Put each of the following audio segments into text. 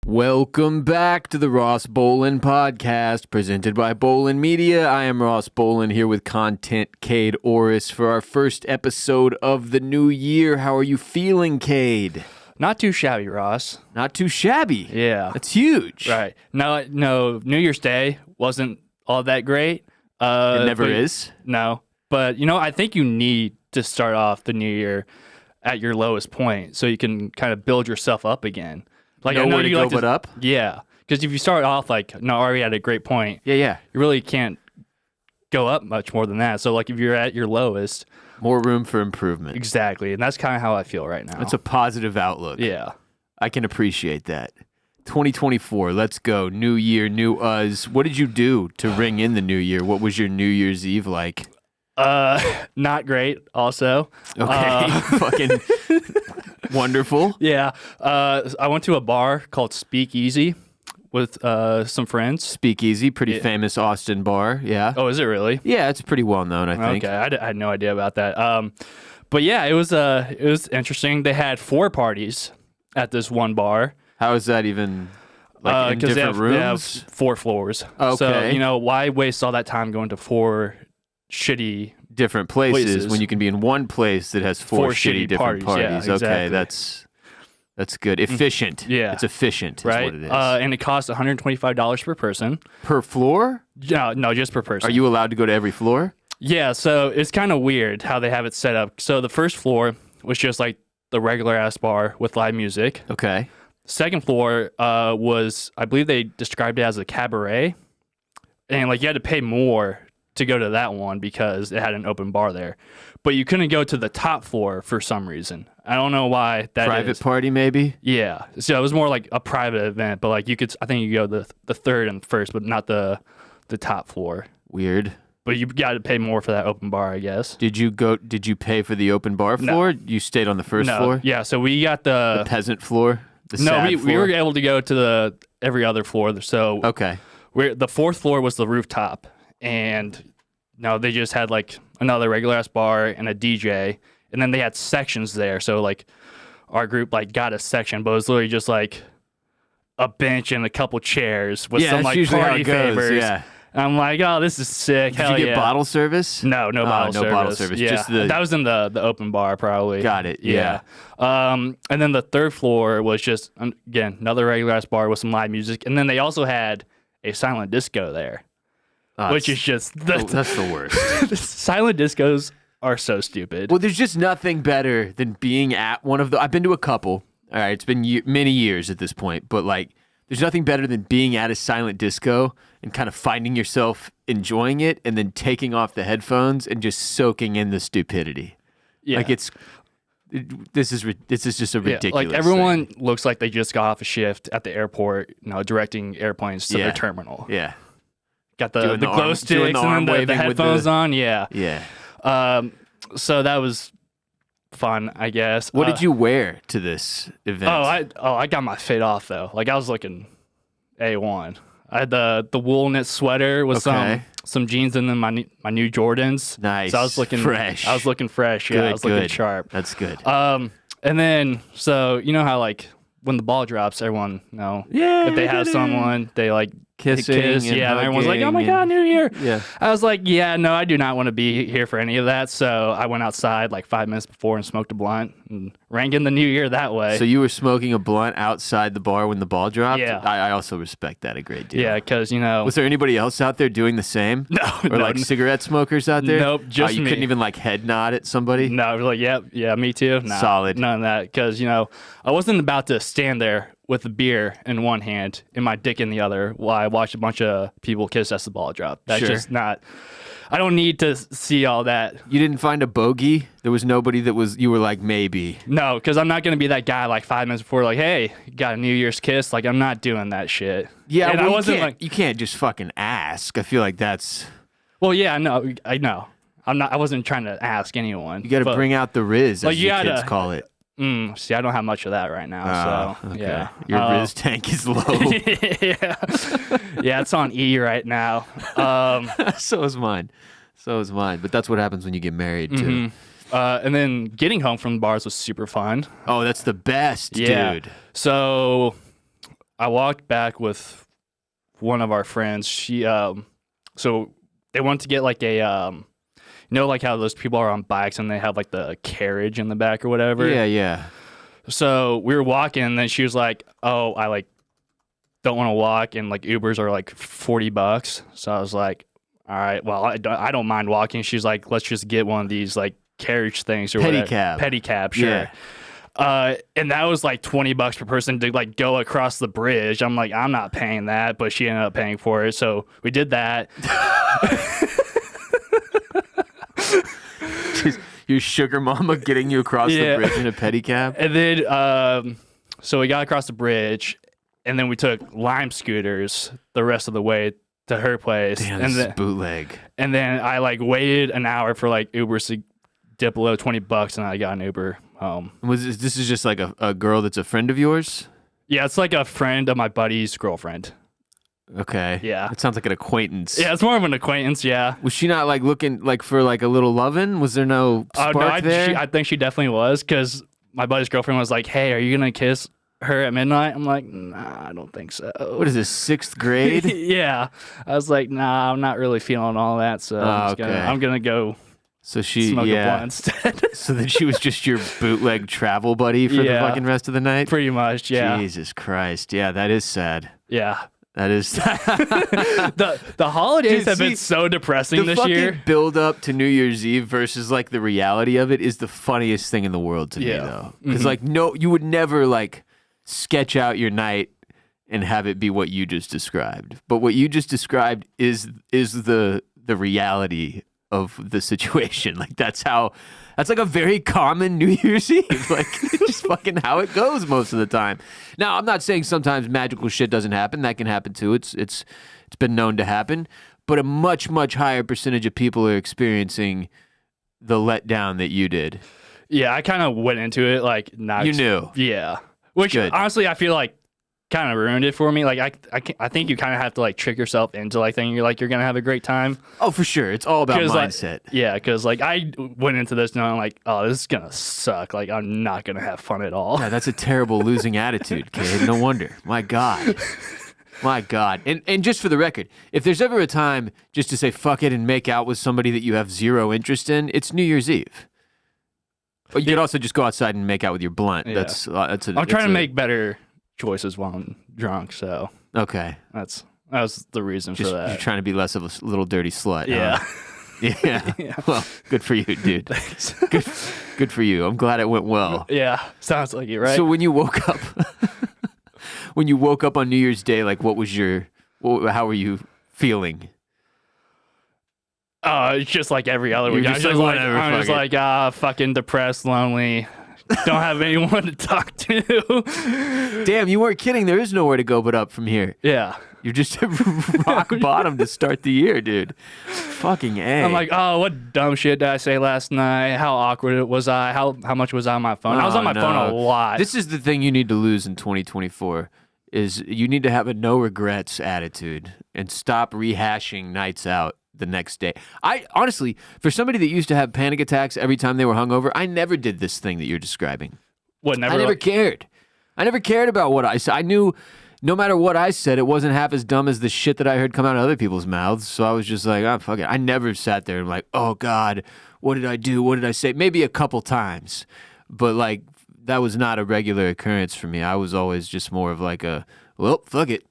Welcome back to the Ross Bolin podcast, presented by Bolin Media. I am Ross Bolin here with content Kade Orris for our first episode of the new year. How are you feeling, Kade? Not too shabby, Ross. Not too shabby. Yeah. That's huge. Right. No, New Year's Day wasn't all that great. It never is. No. But, I think you need to start off the new year at your lowest point so you can kind of build yourself up again. Like, know where to go but up? Yeah. Because if you start off already at a great point, Yeah. you really can't go up much more than that. So, if you're at your lowest. More room for improvement. Exactly. And that's kind of how I feel right now. It's a positive outlook. Yeah. I can appreciate that. 2024, let's go. New year, new us. What did you do to ring in the new year? What was your New Year's Eve like? Not great also. Okay. Fucking wonderful. Yeah. I went to a bar called Speakeasy with some friends. Speakeasy, pretty famous Austin bar. Yeah. Oh, is it really? Yeah, it's pretty well known, I think. Okay. I had no idea about that. But yeah, it was interesting. They had 4 parties at this one bar. How is that even in different rooms? They have 4 floors. Okay. So, why waste all that time going to 4 shitty different places when you can be in one place that has 4 shitty different parties. Yeah, okay, exactly. that's good. Efficient. Yeah. It's efficient is right? what it is. And it costs $125 per person. Per floor? No, just per person. Are you allowed to go to every floor? Yeah, so it's kind of weird how they have it set up. So the first floor was just like the regular ass bar with live music. Okay. Second floor was, I believe they described it as a cabaret. And you had to pay more to go to that one because it had an open bar there. But you couldn't go to the top floor for some reason. I don't know why that Private party, maybe? Yeah. So it was more like a private event, but I think you could go the third and first, but not the top floor. Weird. But you got to pay more for that open bar, I guess. Did you pay for the open bar floor? No. You stayed on the first floor? Yeah, so we got the peasant floor? We were able to go to every other floor. So okay. The 4th floor was the rooftop, and they just had another regular ass bar and a DJ, and then they had sections there. So our group got a section, but it was literally just a bench and a couple chairs with some party favors. Yeah. And I'm like, oh, this is sick. Did you get bottle service? No bottle service. No bottle service. Yeah. Just that was in the open bar, probably. Got it. Yeah. And then the 3rd floor was just, again, another regular ass bar with some live music. And then they also had a silent disco there, which is just... That's the worst. Silent discos are so stupid. Well, there's just nothing better than being at one of the... I've been to a couple. All right, it's been many years at this point, but there's nothing better than being at a silent disco and kind of finding yourself enjoying it and then taking off the headphones and just soaking in the stupidity. Yeah. This is just a ridiculous everyone thing. looks like they just got off a shift at the airport, directing airplanes to their terminal. Yeah. Got the glow sticks and then the headphones on. Yeah. Yeah. So that was fun, I guess. What did you wear to this event? I got my fit off though. I was looking A1. I had the wool knit sweater with some jeans and then my new Jordans. Nice. So I was looking fresh. I was looking fresh. Yeah, I was looking sharp. That's good. And then so how when the ball drops, everyone if they have someone they kissing kiss, and and everyone's like, oh my god, New Year. Yeah. I was like, yeah, no, I do not want to be here for any of that. So I went outside 5 minutes before and smoked a blunt and rang in the New Year that way. So you were smoking a blunt outside the bar when the ball dropped? Yeah. I also respect that a great deal. Yeah, because Was there anybody else out there doing the same? No. Or cigarette smokers out there? Nope, just you me. couldn't even head nod at somebody? No, I was yeah, me too. Nah, solid. None of that. Because, I wasn't about to stand there with a beer in one hand and my dick in the other while I watched a bunch of people kiss as the ball dropped. That's just not... I don't need to see all that. You didn't find a bogey? There was nobody you were like, maybe? No, because I'm not going to be that guy 5 minutes before hey, got a New Year's kiss. I'm not doing that shit. Yeah, and well, I wasn't you can't just fucking ask. I feel like that's... Well, yeah, no, I know. I wasn't trying to ask anyone. You got to bring out the Riz, as the kids call it. See, I don't have much of that right now, so okay. yeah. Your Riz tank is low. Yeah, it's on E right now. So is mine. But that's what happens when you get married, too. And then getting home from the bars was super fun. Oh, that's the best, dude. So I walked back with one of our friends. She so they wanted to get like a like how those people are on bikes and they have like the carriage in the back or whatever. Yeah. So we were walking, and then she was like, "Oh, I like don't want to walk, and like Ubers are like $40." So I was like, "All right, well, I don't mind walking." She's like, "Let's just get one of these like carriage things or whatever." Pedicab, sure. Yeah. And that was like $20 per person to like go across the bridge. I'm like, I'm not paying that, but she ended up paying for it. So we did that. Your sugar mama getting you across the bridge in a pedicab? And then, so we got across the bridge, and then we took Lime scooters the rest of the way to her place. Damn, and this is bootleg. And then I like waited an hour for like Ubers to dip below $20, and I got an Uber home. This is just like a girl that's a friend of yours? Yeah, it's like a friend of my buddy's girlfriend. Okay. Yeah. It sounds like an acquaintance. Yeah, it's more of an acquaintance, yeah. Was she not like looking like for like a little lovin'? Was there no spark there? I think she definitely was, because my buddy's girlfriend was like, "Hey, are you going to kiss her at midnight?" I'm like, "Nah, I don't think so." What is this, 6th grade? Yeah. I was like, "Nah, I'm not really feeling all that, so I'm going to go smoke a blunt instead." So then she was just your bootleg travel buddy for the fucking rest of the night? Pretty much, yeah. Jesus Christ. Yeah, that is sad. Yeah. That is the holidays have been so depressing this year. The fucking build up to New Year's Eve versus like the reality of it is the funniest thing in the world to me, though. Because like you would never like sketch out your night and have it be what you just described. But what you just described is the reality of the situation. Like that's like a very common New Year's Eve. Like just fucking how it goes most of the time. Now, I'm not saying sometimes magical shit doesn't happen. That can happen too. It's been known to happen. But a much, much higher percentage of people are experiencing the letdown that you did. Yeah, I kind of went into it like not. You knew. Yeah. Which honestly, I feel like kind of ruined it for me. Like I think you kind of have to like trick yourself into like thinking you're gonna have a great time. Oh, for sure. It's all about mindset. Because like I went into this knowing like, oh, this is gonna suck. Like I'm not gonna have fun at all. Yeah, that's a terrible losing attitude, kid. No wonder. My God. My God. And just for the record, if there's ever a time just to say fuck it and make out with somebody that you have zero interest in, it's New Year's Eve. But you could also just go outside and make out with your blunt. Yeah. I'm trying to make better choices while I'm drunk, so okay, that was the reason for that. You're trying to be less of a little dirty slut. Yeah. Huh? Yeah. Well, good for you, dude. Thanks. Good for you. I'm glad it went well. Yeah, sounds like it, right? So when you woke up on New Year's Day, like how were you feeling? It's just like every other week. I'm just like fucking depressed, lonely. Don't have anyone to talk to. Damn, you weren't kidding. There is nowhere to go but up from here. Yeah. You're just at rock bottom to start the year, dude. Fucking A. I'm like, oh, what dumb shit did I say last night? How awkward was I? How much was I on my phone? I was on my phone a lot. This is the thing you need to lose in 2024 is you need to have a no regrets attitude and stop rehashing nights out the next day. I honestly, for somebody that used to have panic attacks every time they were hungover, I never did this thing that you're describing. What? Never? I never cared. I never cared about what I said. I knew no matter what I said, it wasn't half as dumb as the shit that I heard come out of other people's mouths. So I was just like, oh, fuck it. I never sat there and like, oh God, what did I do? What did I say? Maybe a couple times, but like that was not a regular occurrence for me. I was always just more of like well, fuck it.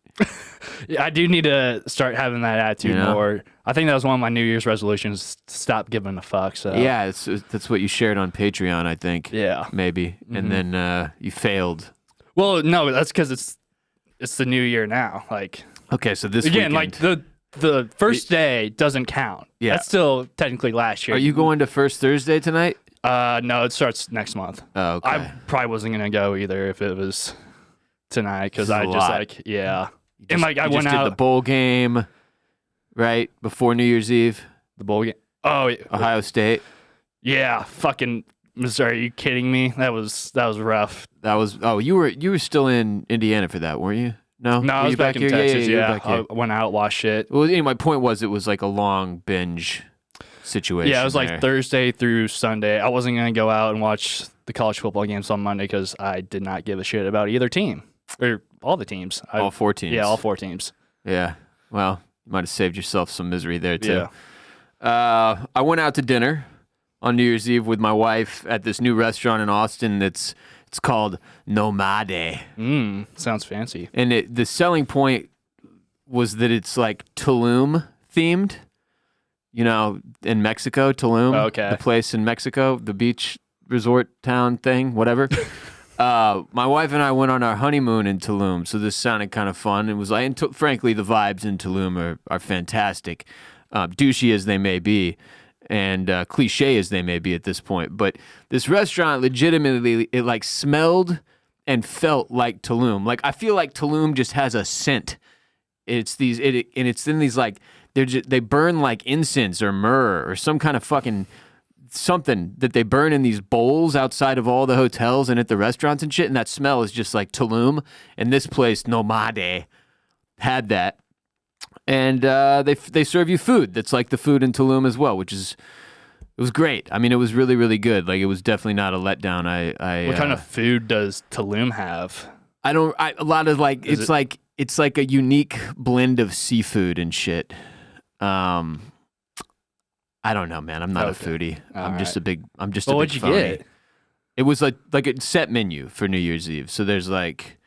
Yeah, I do need to start having that attitude more. I think that was one of my New Year's resolutions: stop giving a fuck. So yeah, that's what you shared on Patreon, I think. Yeah, maybe, and then you failed. Well, no, that's because it's the new year now. Like okay, so this again, weekend, like the first day doesn't count. Yeah, that's still technically last year. Are you going to First Thursday tonight? No, it starts next month. Oh, okay. I probably wasn't gonna go either if it was tonight because I just like and like I went out did the bowl game right before New Year's Eve. The bowl game. Oh, Ohio State. Yeah, fucking Missouri. Are you kidding me? That was rough. That was you were still in Indiana for that, weren't you? No, I was back in Texas. Yeah, I went out, watched shit. Well, anyway, my point was it was like a long binge situation. Yeah, it was like Thursday through Sunday. I wasn't gonna go out and watch the college football games on Monday because I did not give a shit about either team. Or all the teams. All 4 teams. Yeah, all 4 teams. Yeah. Well, you might have saved yourself some misery there too. Yeah. I went out to dinner on New Year's Eve with my wife at this new restaurant in Austin. It's called Nomade. Sounds fancy. And the selling point was that it's like Tulum themed. In Mexico, Tulum. Okay. The place in Mexico, the beach resort town thing, whatever. My wife and I went on our honeymoon in Tulum, so this sounded kind of fun. It was like, and frankly, the vibes in Tulum are fantastic, douchey as they may be, and cliche as they may be at this point. But this restaurant, legitimately, it like smelled and felt like Tulum. Like I feel like Tulum just has a scent. It's in these like they burn like incense or myrrh or some kind of fucking something that they burn in these bowls outside of all the hotels and at the restaurants and shit, and that smell is just like Tulum. And this place, Nomade, had that, and they serve you food that's like the food in Tulum as well, it was great. I mean, it was really, really good. Like, it was definitely not a letdown. What kind of food does Tulum have? A lot of like it's like a unique blend of seafood and shit. I don't know, man. I'm not a foodie. I'm just a big phony. What'd you get? It was like a set menu for New Year's Eve. So there's like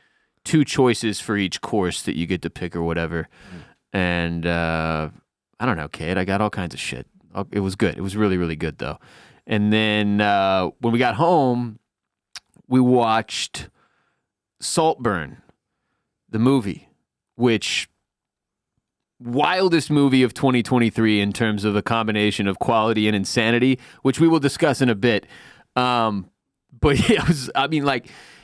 2 choices for each course that you get to pick or whatever. And I don't know, Kade. I got all kinds of shit. It was good. It was really, really good though. And then when we got home, we watched Saltburn, the movie, which wildest movie of 2023 in terms of a combination of quality and insanity, which we will discuss in a bit. But yeah,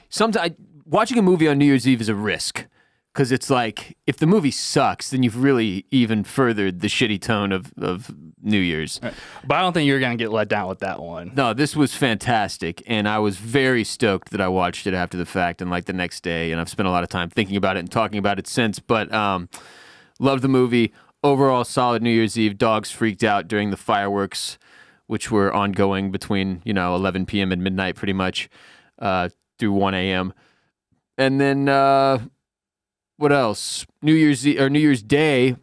sometimes watching a movie on New Year's Eve is a risk, because it's like, if the movie sucks, then you've really even furthered the shitty tone of New Year's. Right. But I don't think you're going to get let down with that one. No, this was fantastic, and I was very stoked that I watched it after the fact and like the next day, and I've spent a lot of time thinking about it and talking about it since, but loved the movie. Overall, solid New Year's Eve. Dogs freaked out during the fireworks, which were ongoing between 11 p.m. and midnight, pretty much, through 1 a.m. And then what else? New Year's Day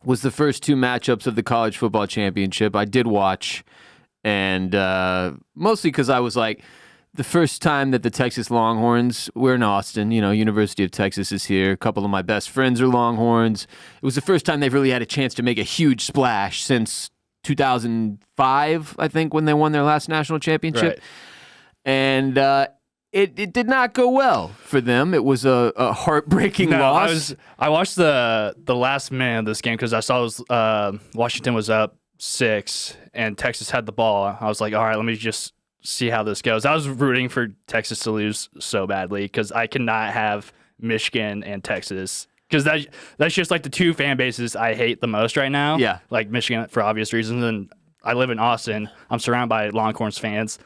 was the first 2 matchups of the college football championship. I did watch, and mostly because I was like, the first time that the Texas Longhorns, we're in Austin, University of Texas is here. A couple of my best friends are Longhorns. It was the first time they've really had a chance to make a huge splash since 2005, I think, when they won their last national championship. Right. And it did not go well for them. It was a heartbreaking loss. I watched the last minute of this game because I saw Washington was up 6 and Texas had the ball. I was like, all right, let me just see how this goes. I was rooting for Texas to lose so badly because I cannot have Michigan and Texas, because that's just like the 2 fan bases I hate the most right now. Yeah. Like Michigan for obvious reasons, and I live in Austin. I'm surrounded by Longhorns fans.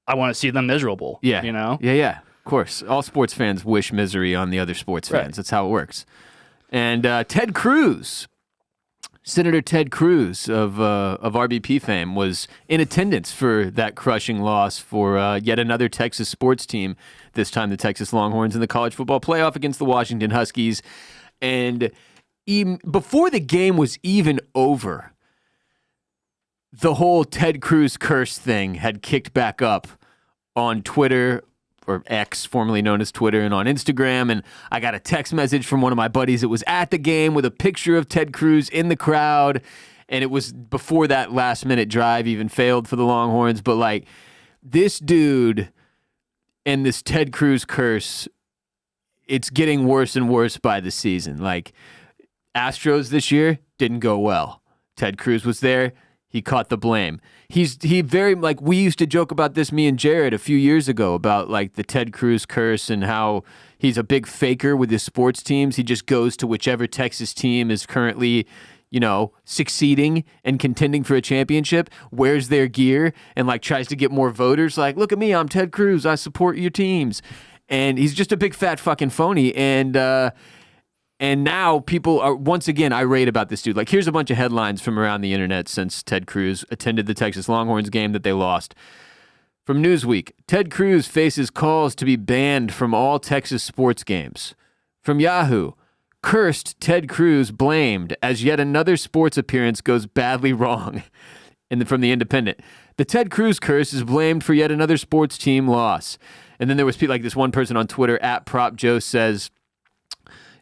I want to see them miserable. Yeah. Yeah. Of course. All sports fans wish misery on the other sports fans. Right. That's how it works. And Ted Cruz, Senator Ted Cruz of RBP fame, was in attendance for that crushing loss for yet another Texas sports team, this time the Texas Longhorns in the college football playoff against the Washington Huskies. And before the game was even over, the whole Ted Cruz curse thing had kicked back up on Twitter, or X, formerly known as Twitter, and on Instagram. And I got a text message from one of my buddies that was at the game with a picture of Ted Cruz in the crowd. And it was before that last-minute drive even failed for the Longhorns. But, like, this dude and this Ted Cruz curse, it's getting worse and worse by the season. Like, Astros this year didn't go well. Ted Cruz was there. He caught the blame. He very, like, we used to joke about this, me and Jared, a few years ago, about like the Ted Cruz curse and how he's a big faker with his sports teams. He just goes to whichever Texas team is currently, succeeding and contending for a championship, wears their gear and like tries to get more voters. Like, look at me, I'm Ted Cruz, I support your teams. And he's just a big fat fucking phony. And now people are once again irate about this dude. Like, here's a bunch of headlines from around the internet since Ted Cruz attended the Texas Longhorns game that they lost. From Newsweek, Ted Cruz faces calls to be banned from all Texas sports games From Yahoo, cursed Ted Cruz blamed as yet another sports appearance goes badly wrong. And from The Independent, the Ted Cruz curse is blamed for yet another sports team loss. And then there was like this one person on Twitter, @PropJoe, says,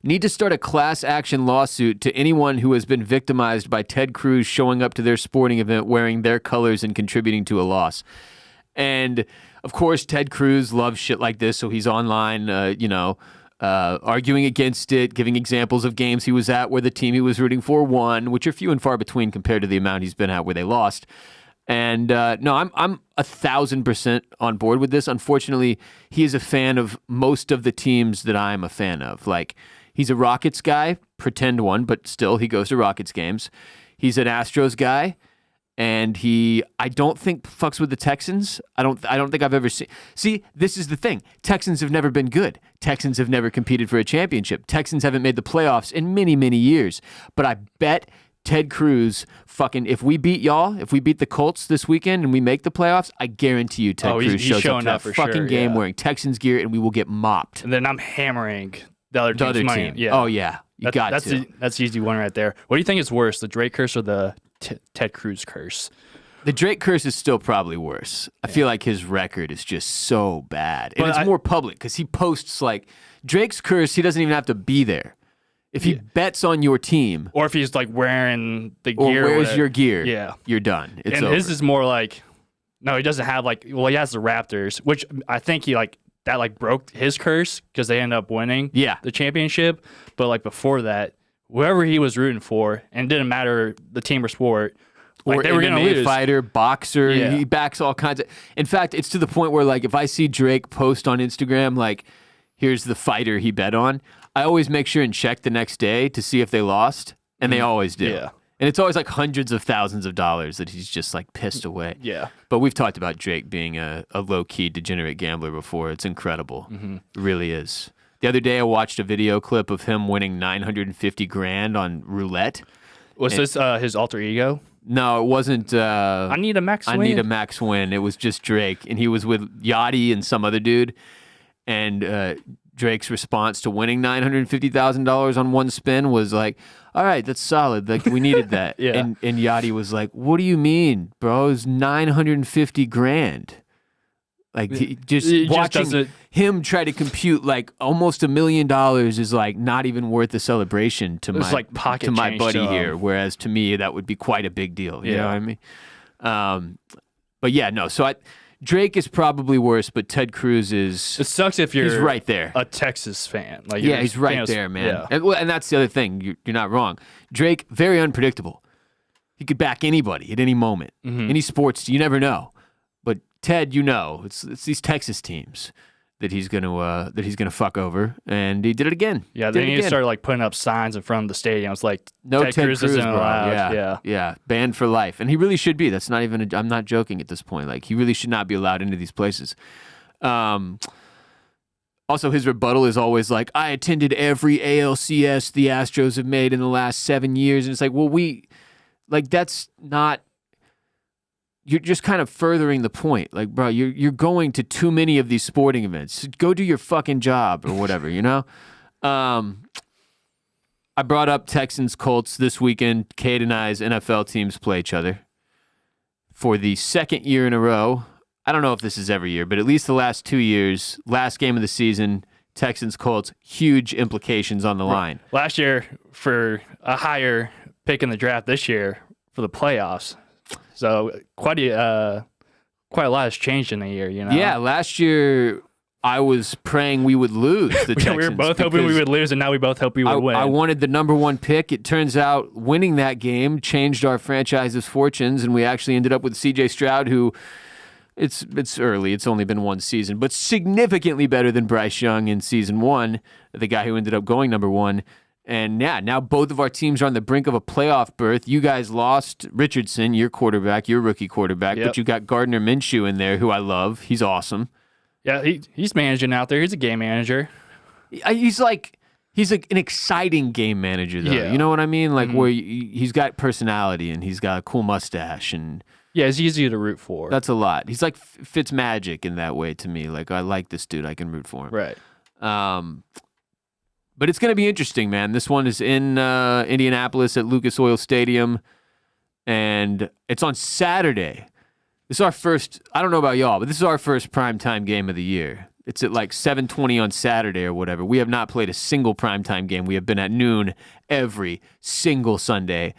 need to start a class action lawsuit to anyone who has been victimized by Ted Cruz showing up to their sporting event wearing their colors and contributing to a loss. And of course, Ted Cruz loves shit like this, so he's online, arguing against it, giving examples of games he was at where the team he was rooting for won, which are few and far between compared to the amount he's been at where they lost. And no, I'm 1,000% on board with this. Unfortunately, he is a fan of most of the teams that I'm a fan of. Like, he's a Rockets guy, pretend one, but still he goes to Rockets games. He's an Astros guy. And I don't think fucks with the Texans. I don't think I've ever seen. See, this is the thing. Texans have never been good. Texans have never competed for a championship. Texans haven't made the playoffs in many, many years. But I bet Ted Cruz if we beat the Colts this weekend and we make the playoffs, I guarantee you Ted Cruz shows up to that fucking game wearing Texans gear and we will get mopped. And then I'm hammering the other team's money. Team. Yeah. Oh, yeah. That's the easy one right there. What do you think is worse, the Drake curse or the Ted Cruz curse? The Drake curse is still probably worse. I feel like his record is just so bad. And it's more public because he posts like Drake's curse, he doesn't even have to be there. If he bets on your team. Or if he's like wearing the gear. Or wears your gear. You're done. It's over. His is more like, no, he doesn't have he has the Raptors, which I think he broke his curse because they ended up winning the championship. But like before that, whoever he was rooting for, and it didn't matter the team or sport, or they were going to lose. Fighter, boxer, he backs all kinds of. In fact, it's to the point where like if I see Drake post on Instagram like, here's the fighter he bet on, I always make sure and check the next day to see if they lost, and they always do. Yeah. And it's always like hundreds of thousands of dollars that he's just like pissed away. Yeah. But we've talked about Drake being a low-key degenerate gambler before. It's incredible. Mm-hmm. It really is. The other day I watched a video clip of him winning $950,000 on roulette. Was this his alter ego? No, it wasn't. I need a max win. It was just Drake. And he was with Yachty and some other dude. And Drake's response to winning $950,000 on one spin was like, all right, that's solid. Like, we needed that. And Yachty was like, what do you mean, bro? It's $950,000. Like, watching him try to compute like almost $1 million is like not even worth the celebration to my buddy here. Whereas to me, that would be quite a big deal. You know what I mean? But yeah, no. So Drake is probably worse, but Ted Cruz is. It sucks if he's right there. A Texas fan. Like, he's right there, man. Yeah. And that's the other thing. You're not wrong. Drake, very unpredictable. He could back anybody at any moment. Mm-hmm. Any sports, you never know. But Ted, it's these Texas teams that he's gonna fuck over, and he did it again. Yeah, they need to start like putting up signs in front of the stadium. It's like no Ted Cruz isn't allowed. Yeah, banned for life, and he really should be. That's not even. I'm not joking at this point. Like, he really should not be allowed into these places. Also, his rebuttal is always like, "I attended every ALCS the Astros have made in the last 7 years," and it's like, well, that's not. You're just kind of furthering the point. Like, bro, you're going to too many of these sporting events. Go do your fucking job or whatever, you know? I brought up Texans Colts this weekend. Kade and I's NFL teams play each other for the second year in a row. I don't know if this is every year, but at least the last 2 years, last game of the season, Texans Colts, huge implications on the line. Last year for a higher pick in the draft, this year for the playoffs. So quite a lot has changed in a year, you know? Yeah, last year I was praying we would lose the Texans. We were both hoping we would lose, and now we both hope we would win. I wanted the number one pick. It turns out winning that game changed our franchise's fortunes, and we actually ended up with C.J. Stroud, who it's early. It's only been one season, but significantly better than Bryce Young in season one, the guy who ended up going number one. And yeah, now both of our teams are on the brink of a playoff berth. You guys lost Richardson, your quarterback, your rookie quarterback, but you got Gardner Minshew in there, who I love. He's awesome. Yeah, he's managing out there. He's a game manager. He's an exciting game manager, though. Yeah. You know what I mean? Like, where he's got personality and he's got a cool mustache and. Yeah, he's easy to root for. That's a lot. He's like Fitzmagic in that way to me. Like, I like this dude. I can root for him. Right. But it's going to be interesting, man. This one is in Indianapolis at Lucas Oil Stadium, and it's on Saturday. This is our first, I don't know about y'all, but this is our first primetime game of the year. It's at like 7:20 on Saturday or whatever. We have not played a single primetime game. We have been at noon every single Sunday.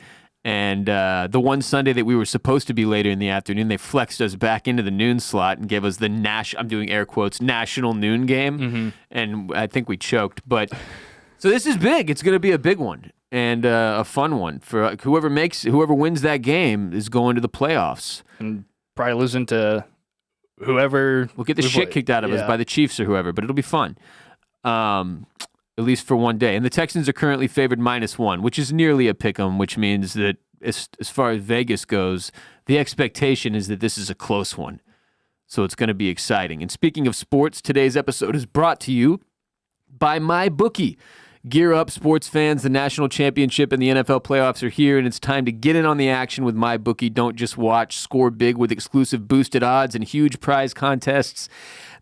And the one Sunday that we were supposed to be later in the afternoon, they flexed us back into the noon slot and gave us the I'm doing air quotes, national noon game. Mm-hmm. And I think we choked. But so this is big. It's going to be a big one and a fun one for whoever wins that game is going to the playoffs. And probably losing to whoever. We'll get the shit kicked out of us by the Chiefs or whoever, but it'll be fun. At least for one day. And the Texans are currently favored -1, which is nearly a pick'em, which means that as far as Vegas goes, the expectation is that this is a close one. So it's going to be exciting. And speaking of sports, today's episode is brought to you by MyBookie. Gear up, sports fans. The national championship and the NFL playoffs are here, and it's time to get in on the action with MyBookie. Don't just watch. Score big with exclusive boosted odds and huge prize contests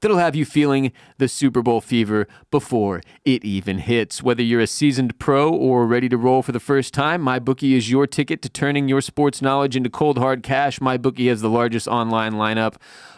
that'll have you feeling the Super Bowl fever before it even hits. Whether you're a seasoned pro or ready to roll for the first time, MyBookie is your ticket to turning your sports knowledge into cold, hard cash. MyBookie has the largest online lineup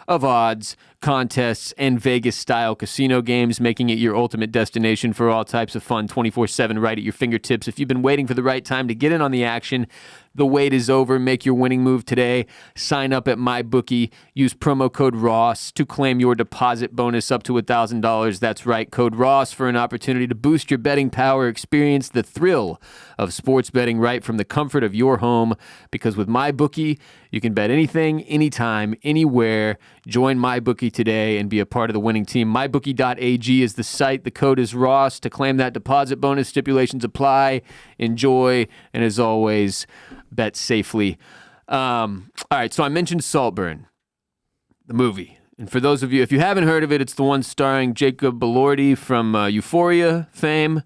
of odds, contests, and Vegas-style casino games, making it your ultimate destination for all types of fun 24/7 right at your fingertips. If you've been waiting for the right time to get in on the action, the wait is over. Make your winning move today. Sign up at MyBookie. Use promo code ROSS to claim your deposit bonus up to $1,000. That's right, code ROSS for an opportunity to boost your betting power. Experience the thrill of sports betting right from the comfort of your home, because with MyBookie, you can bet anything, anytime, anywhere. Join MyBookie today and be a part of the winning team. MyBookie.ag is the site. The code is ROSS to claim that deposit bonus. Stipulations apply. Enjoy, and as always, bet safely. All right, so I mentioned Saltburn, the movie. And for those of you, if you haven't heard of it, it's the one starring Jacob Elordi from Euphoria fame,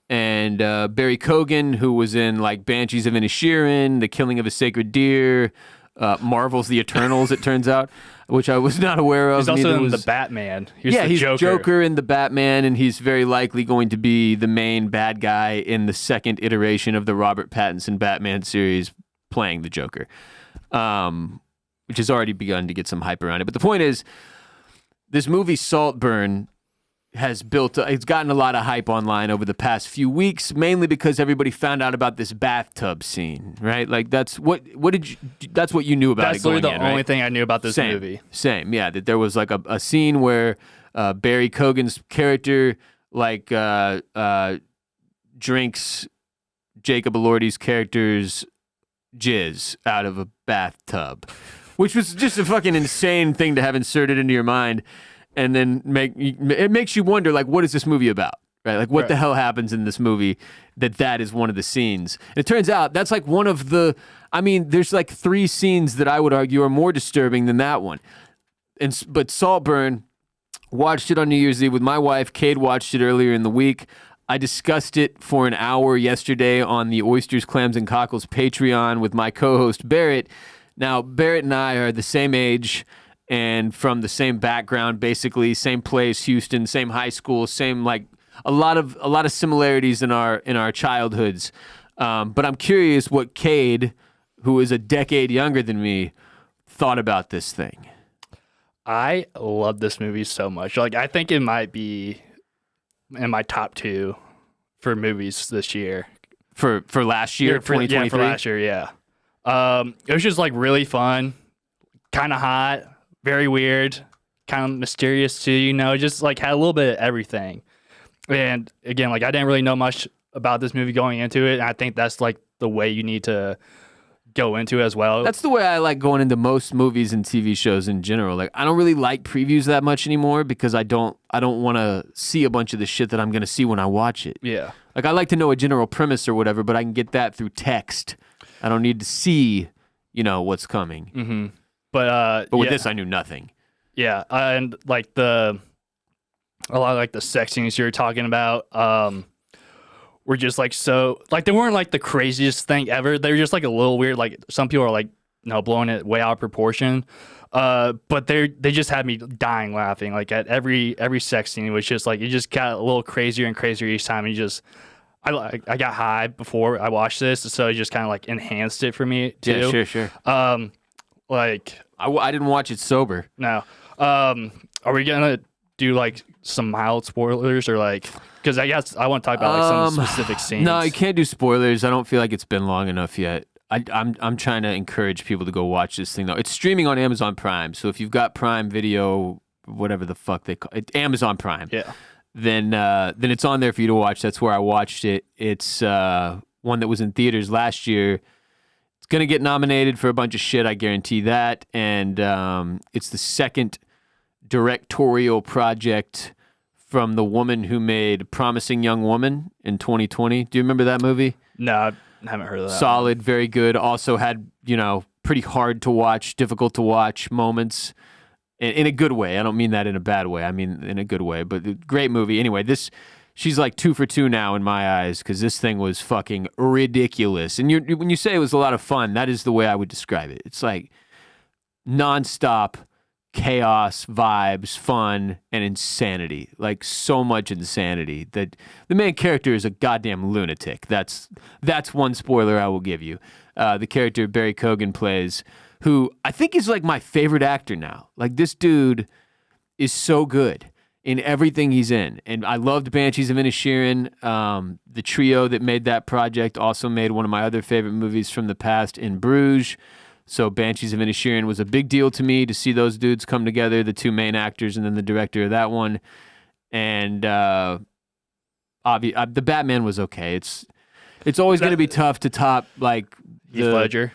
and Barry Keoghan, who was in like Banshees of Inisherin, The Killing of a Sacred Deer, Marvel's The Eternals, it turns out, which I was not aware of. He's also in The Batman. He's Joker in The Batman, and he's very likely going to be the main bad guy in the second iteration of the Robert Pattinson Batman series, playing the Joker, which has already begun to get some hype around it. But the point is, this movie Saltburn it's gotten a lot of hype online over the past few weeks, mainly because everybody found out about this bathtub scene, right? Like that's what you knew about it going in, right? That's the only thing I knew about this movie. Same, yeah, that there was like a scene where Barry Keoghan's character drinks Jacob Elordi's character's jizz out of a bathtub, which was just a fucking insane thing to have inserted into your mind. And then it makes you wonder, like, what is this movie about, right? Like, what the hell happens in this movie that is one of the scenes? And it turns out that's like one of the, there's like 3 scenes that I would argue are more disturbing than that one. But Saltburn, watched it on New Year's Eve with my wife. Kade watched it earlier in the week. I discussed it for an hour yesterday on the Oysters, Clams, and Cockles Patreon with my co-host Barrett. Now, Barrett and I are the same age and from the same background, basically same place, Houston, same high school, same like a lot of similarities in our childhoods. But I'm curious what Kade, who is a decade younger than me, thought about this thing. I love this movie so much. Like, I think it might be in my top 2 for movies this year. For last year, 2023? Yeah, for last year, yeah. It was just like really fun, kind of hot, very weird, kind of mysterious too, just like had a little bit of everything. And again, like I didn't really know much about this movie going into it, and I think that's like the way you need to go into it as well. That's the way I like going into most movies and TV shows in general. Like I don't really like previews that much anymore because I don't want to see a bunch of the shit that I'm going to see when I watch it. Yeah. Like I like to know a general premise or whatever, but I can get that through text. I don't need to see, what's coming. Mm-hmm. But with this, I knew nothing. Yeah, and like a lot of like the sex scenes you were talking about, were just like so like they weren't like the craziest thing ever. They were just like a little weird. Like some people are like blowing it way out of proportion. But they just had me dying laughing. Like at every sex scene, it was just like it just got a little crazier and crazier each time. I got high before I watched this, so it just kind of like enhanced it for me too. Yeah, sure. Like I didn't watch it sober. no. Are we gonna do like some mild spoilers or like? Because I guess I want to talk about like some specific scenes. No, you can't do spoilers. I don't feel like it's been long enough yet. I'm trying to encourage people to go watch this thing though. It's streaming on Amazon Prime, so if you've got Prime Video, whatever the fuck they call it, Amazon Prime, Yeah. then it's on there for you to watch. That's where I watched it. It's one that was in theaters last year. It's gonna get nominated for a bunch of shit, I guarantee that. And it's the second directorial project from the woman who made Promising Young Woman in 2020. Do you remember that movie? No, I haven't heard of that. Solid, very good. Also had, pretty hard to watch, difficult to watch moments in a good way. I don't mean that in a bad way. I mean in a good way, but great movie. Anyway, she's like 2 for 2 now in my eyes because this thing was fucking ridiculous. And when you say it was a lot of fun, that is the way I would describe it. It's like nonstop chaos, vibes, fun, and insanity. Like so much insanity that the main character is a goddamn lunatic. That's one spoiler I will give you. The character Barry Keoghan plays, who I think is like my favorite actor now. Like this dude is so good in everything he's in. And I loved Banshees of Inisherin. The trio that made that project also made one of my other favorite movies from the past, In Bruges. So Banshees of Inisherin was a big deal to me to see those dudes come together, the two main actors and then the director of that one. And the Batman was okay. It's always going to be tough to top like Heath Ledger,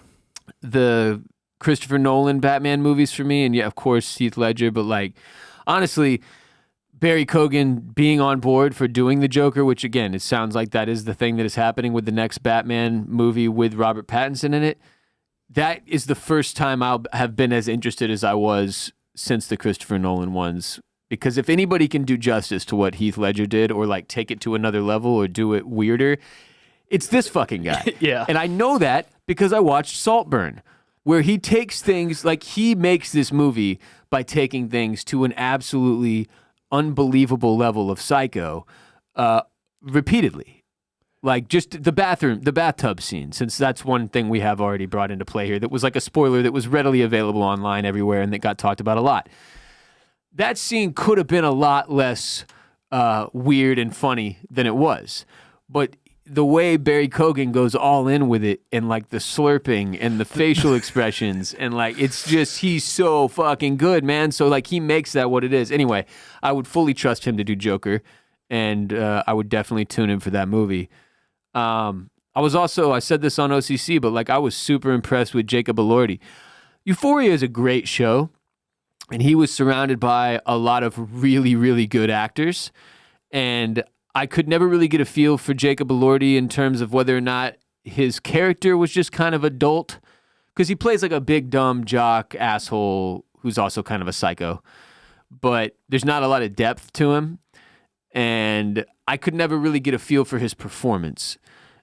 the Christopher Nolan Batman movies for me. And yeah, of course, Heath Ledger. But like, honestly, Barry Keoghan being on board for doing the Joker, which again, it sounds like that is the thing that is happening with the next Batman movie with Robert Pattinson in it. That is the first time I'll have been as interested as I was since the Christopher Nolan ones. Because if anybody can do justice to what Heath Ledger did or like take it to another level or do it weirder, it's this fucking guy. Yeah. And I know that because I watched Saltburn, where he takes things, like he makes this movie by taking things to an absolutely unbelievable level of psycho repeatedly. Like just the bathtub scene, since that's one thing we have already brought into play here that was like a spoiler that was readily available online everywhere and that got talked about a lot. That scene could have been a lot less weird and funny than it was. But the way Barry Keoghan goes all in with it and like the slurping and the facial expressions and like it's just, he's so fucking good, man. So like he makes that what it is. Anyway, I would fully trust him to do Joker and I would definitely tune in for that movie. I said this on OCC, but like I was super impressed with Jacob Elordi. Euphoria is a great show, and he was surrounded by a lot of really, really good actors. And I could never really get a feel for Jacob Elordi in terms of whether or not his character was just kind of adult, because he plays like a big, dumb jock asshole who's also kind of a psycho. But there's not a lot of depth to him. And I could never really get a feel for his performance.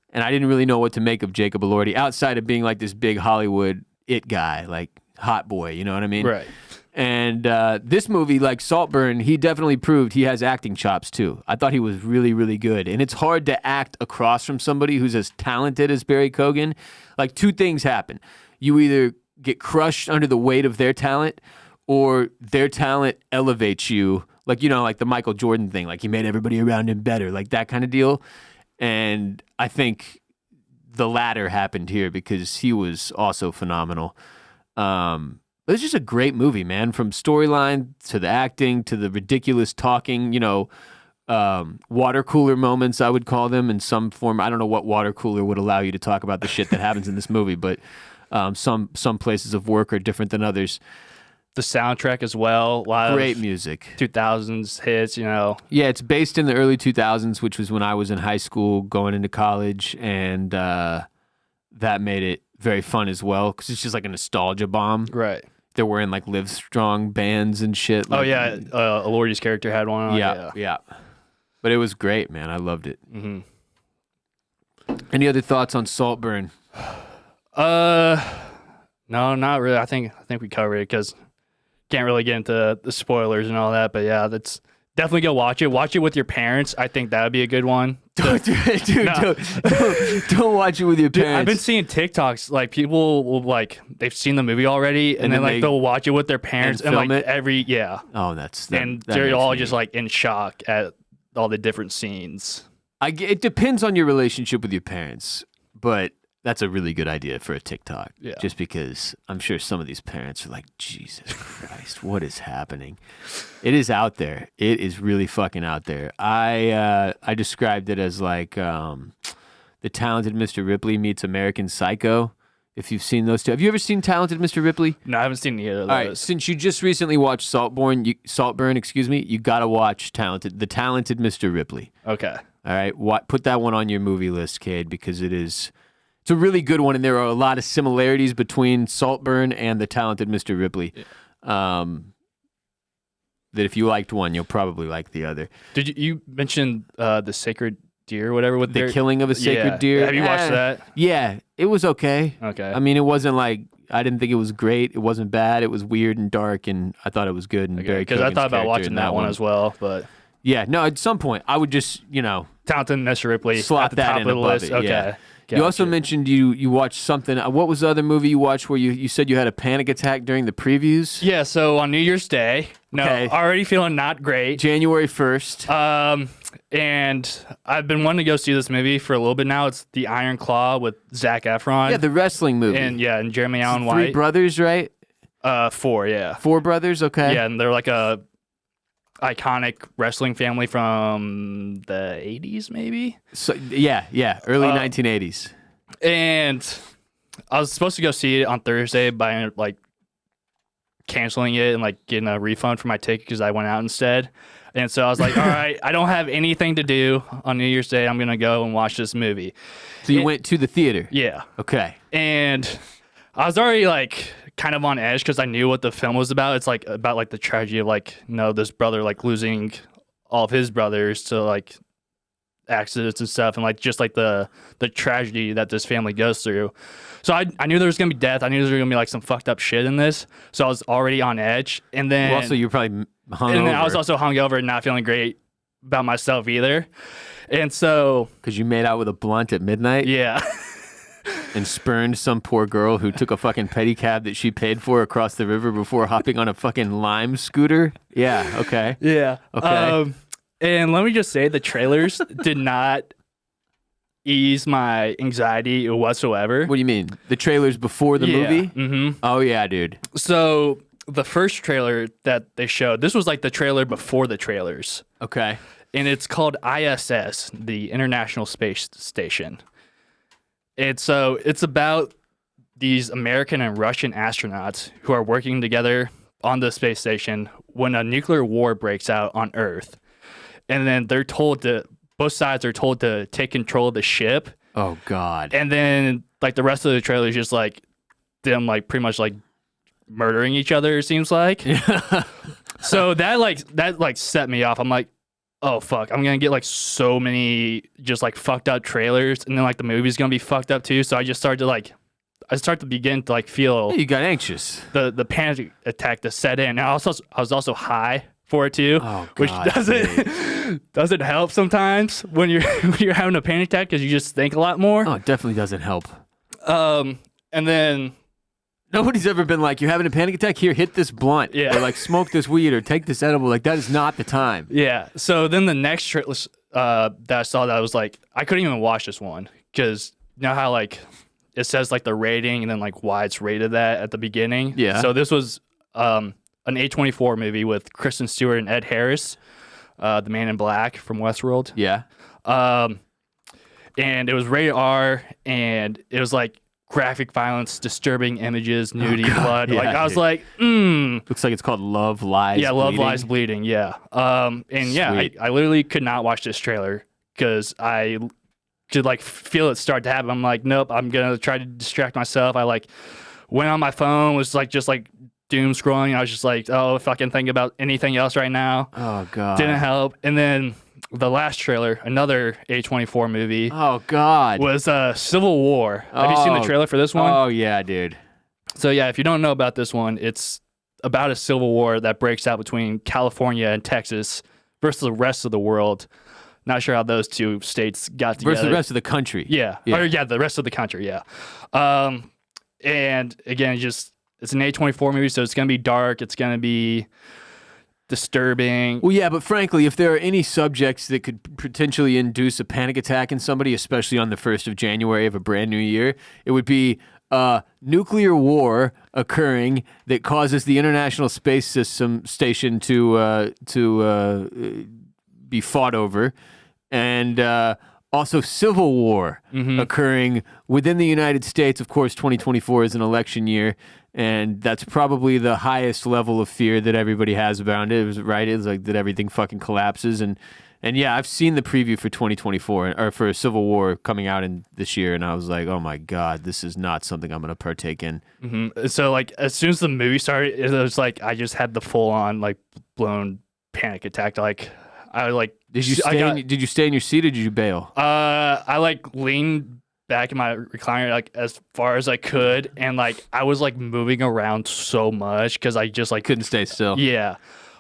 And I didn't really know what to make of Jacob Elordi outside of being like this big Hollywood it guy, like hot boy, you know what I mean? right? And this movie, like Saltburn, he definitely proved he has acting chops too. I thought he was really, really good. And it's hard to act across from somebody who's as talented as Barry Keoghan. Like two things happen. You either get crushed under the weight of their talent or their talent elevates you. Like, like the Michael Jordan thing, like he made everybody around him better, like that kind of deal. And I think the latter happened here because he was also phenomenal. It's just a great movie, man, from storyline to the acting to the ridiculous talking, water cooler moments, I would call them in some form. I don't know what water cooler would allow you to talk about the shit that happens in this movie, but some places of work are different than others. The soundtrack as well. A lot Great of music. 2000s hits, Yeah, it's based in the early 2000s, which was when I was in high school going into college, and that made it very fun as well because it's just like a nostalgia bomb. Right. They're wearing like Live Strong bands and shit. Like, Elordi's character had one on. Yeah. But it was great, man. I loved it. Mm-hmm. Any other thoughts on Saltburn? No, not really. I think we covered it because can't really get into the spoilers and all that. But yeah, that's definitely go watch it. Watch it with your parents. I think that would be a good one. Dude, don't watch it with your parents. Dude, I've been seeing TikToks like people will like they've seen the movie already and then like they'll watch it with their parents and like every Oh, they're all just like in shock at all the different scenes. It depends on your relationship with your parents, but that's a really good idea for a TikTok. Yeah. Just because I'm sure some of these parents are like, Jesus Christ, what is happening? It is out there. It is really fucking out there. I described it as like The Talented Mr. Ripley meets American Psycho. If you've seen those two. Have you ever seen Talented Mr. Ripley? No, I haven't seen either of those. All right, since you just recently watched Saltburn, you got to watch The Talented Mr. Ripley. Okay. All right, put that one on your movie list, Kade, because it's a really good one, and there are a lot of similarities between Saltburn and The Talented Mr. Ripley. Yeah. That if you liked one, you'll probably like the other. Did you mention the Sacred Deer or whatever with the killing of a sacred deer? Have you watched that? Yeah, it was okay. Okay. I mean, it wasn't like I didn't think it was great. It wasn't bad. It was weird and dark, and I thought it was good and very. Because I thought about watching that one as well, but yeah, no. At some point, I would just Talented Mr. Ripley slot at the that top in of the above list. it. Okay. Yeah. Gotcha. You also mentioned you watched something. What was the other movie you watched where you said you had a panic attack during the previews? Yeah, so on New Year's Day. No, Okay. already feeling not great. January 1st. And I've been wanting to go see this movie for a little bit now. It's The Iron Claw with Zac Efron. Yeah, the wrestling movie. And Jeremy Allen White. Three brothers, right? 4, yeah. 4 brothers, okay. Yeah, and they're like a iconic wrestling family from the 80s, maybe? So yeah, early 1980s. And I was supposed to go see it on Thursday, but I ended up like canceling it and like getting a refund for my ticket because I went out instead. And so I was like, all right, I don't have anything to do on New Year's Day. I'm going to go and watch this movie. So you went to the theater? Yeah. Okay. And I was already like kind of on edge because I knew what the film was about. It's like about like the tragedy of like, this brother like losing all of his brothers to like accidents and stuff, and like just like the tragedy that this family goes through. So I knew there was gonna be death. I knew there was gonna be like some fucked up shit in this. So I was already on edge. And then Also, you're probably hungover. And then I was also hungover and not feeling great about myself either. And so because you made out with a blunt at midnight. Yeah. And spurned some poor girl who took a fucking pedicab that she paid for across the river before hopping on a fucking Lime scooter. Yeah. Okay. Yeah. Okay. And let me just say, the trailers did not ease my anxiety whatsoever. What do you mean? The trailers before the movie? Mm-hmm. Oh, yeah, dude. So the first trailer that they showed, this was like the trailer before the trailers. Okay. And it's called ISS, the International Space Station. And so it's about these American and Russian astronauts who are working together on the space station when a nuclear war breaks out on Earth. And then both sides are told to take control of the ship. Oh, God. And then like the rest of the trailer is just like them like pretty much like murdering each other, it seems like. So that set me off. I'm like, oh fuck, I'm gonna get like so many just like fucked up trailers, and then like the movie's gonna be fucked up too. So I just started to begin to like feel You got anxious. the panic attack to set in. And I was also high for it too, which doesn't help sometimes when you're having a panic attack because you just think a lot more. Oh, it definitely doesn't help. And then Nobody's ever been like, you're having a panic attack? Here, hit this blunt. Yeah. Or like smoke this weed or take this edible. Like, that is not the time. yeah. So then the next trailer that I saw, that I was like, I couldn't even watch this one because you know how like it says like the rating and then like why it's rated that at the beginning. Yeah. So this was an A24 movie with Kristen Stewart and Ed Harris, the Man in Black from Westworld. Yeah. And it was rated R, and it was like graphic violence, disturbing images, nudity, blood. Yeah, like I was dude. like, Looks like it's called Love Lies yeah, Love Bleeding. Lies Bleeding, yeah. And yeah, Sweet. I literally could not watch this trailer because I could like feel it start to happen. I'm like, nope, I'm gonna try to distract myself. I like went on my phone, was like just like doom scrolling. I was just like, oh, if I can think about anything else right now. Oh, God. Didn't help. And then the last trailer, another A24 movie, Oh, God. was Civil War. Have you seen the trailer for this one? Oh, yeah, dude. So yeah, if you don't know about this one, it's about a civil war that breaks out between California and Texas versus the rest of the world. Not sure how those two states got together. Versus the rest of the country. Yeah. The rest of the country, yeah. And again, it's an A24 movie, so it's going to be dark. It's going to be disturbing. Well, yeah, but frankly, if there are any subjects that could potentially induce a panic attack in somebody, especially on the 1st of January of a brand new year, it would be nuclear war occurring that causes the International Space Station to be fought over, and also civil war occurring within the United States. Of course, 2024 is an election year, and that's probably the highest level of fear that everybody has around it, right? It's like that everything fucking collapses. And yeah, I've seen the preview for 2024, or for Civil War coming out in this year, and I was like, oh my God, this is not something I'm going to partake in. So, like, as soon as the movie started, it was like I just had the full-on, like, blown panic attack. Like, I, like... Did you stay in your seat, or did you bail? I, like, leaned back in my recliner, like, as far as I could, and, like, I was, like, moving around so much because I just, like... Couldn't stay still. Yeah.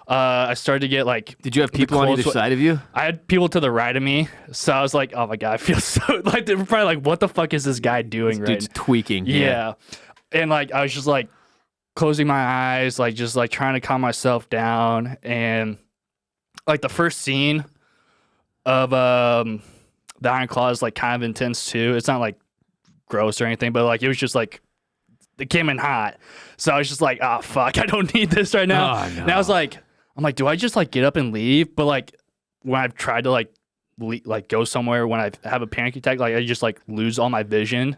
I started to get, like... Did you have people on either side of you? I had people to the right of me, so I was like, oh my God, I feel so... Like, they were probably like, what the fuck is this guy doing right now? Dude's tweaking. Yeah. And, like, I was just, like, closing my eyes, like, just, like, trying to calm myself down, and, like, the first scene of the Iron Claw is, like, kind of intense, too. It's not, like, gross or anything, but, like, it was just, like, it came in hot. So I was just like, oh, fuck, I don't need this right now. Oh, no. And I was like, do I just, like, get up and leave? But, like, when I've tried to, like go somewhere when I have a panic attack, like, I just, like, lose all my vision.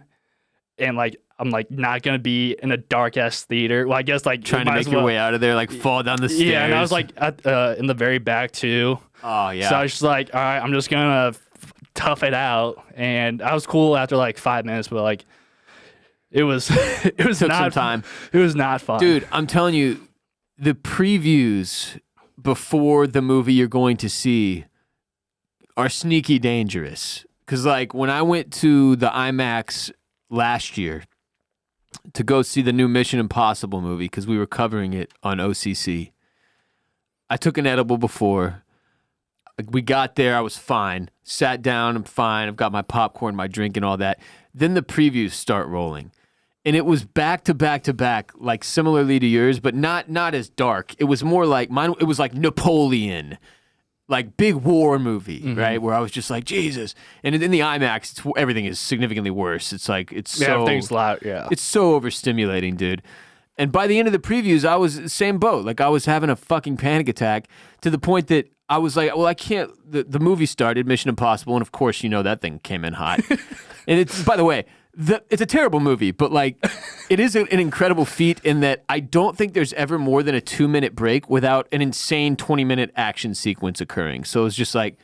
And, like, I'm, like, not going to be in a dark-ass theater. Well, I guess, like... Trying to make your way out of there, like, fall down the stairs. Yeah, and I was, like, in the very back, too. Oh, yeah. So I was just like, all right, I'm just going to tough it out. And I was cool after, like, 5 minutes, but, like... It was Took not some time. It was not fun. Dude, I'm telling you, the previews before the movie you're going to see are sneaky dangerous. Because, like, when I went to the IMAX last year to go see the new Mission Impossible movie, because we were covering it on OCC, I took an edible before. We got there, I was fine. Sat down, I'm fine. I've got my popcorn, my drink, and all that. Then the previews start rolling. And it was back to back to back, like similarly to yours, but not as dark. It was more like mine. It was like Napoleon, like big war movie, right? Where I was just like, Jesus. And in the IMAX, everything is significantly worse. It's like everything's loud. Yeah, it's so overstimulating, dude. And by the end of the previews, I was the same boat. Like I was having a fucking panic attack to the point that I was like, well, I can't. The movie started, Mission Impossible, and of course, you know that thing came in hot. And it's, by the way, it's a terrible movie, but like, it is an incredible feat in that I don't think there's ever more than a 2-minute break without an insane 20-minute action sequence occurring. So it's just like,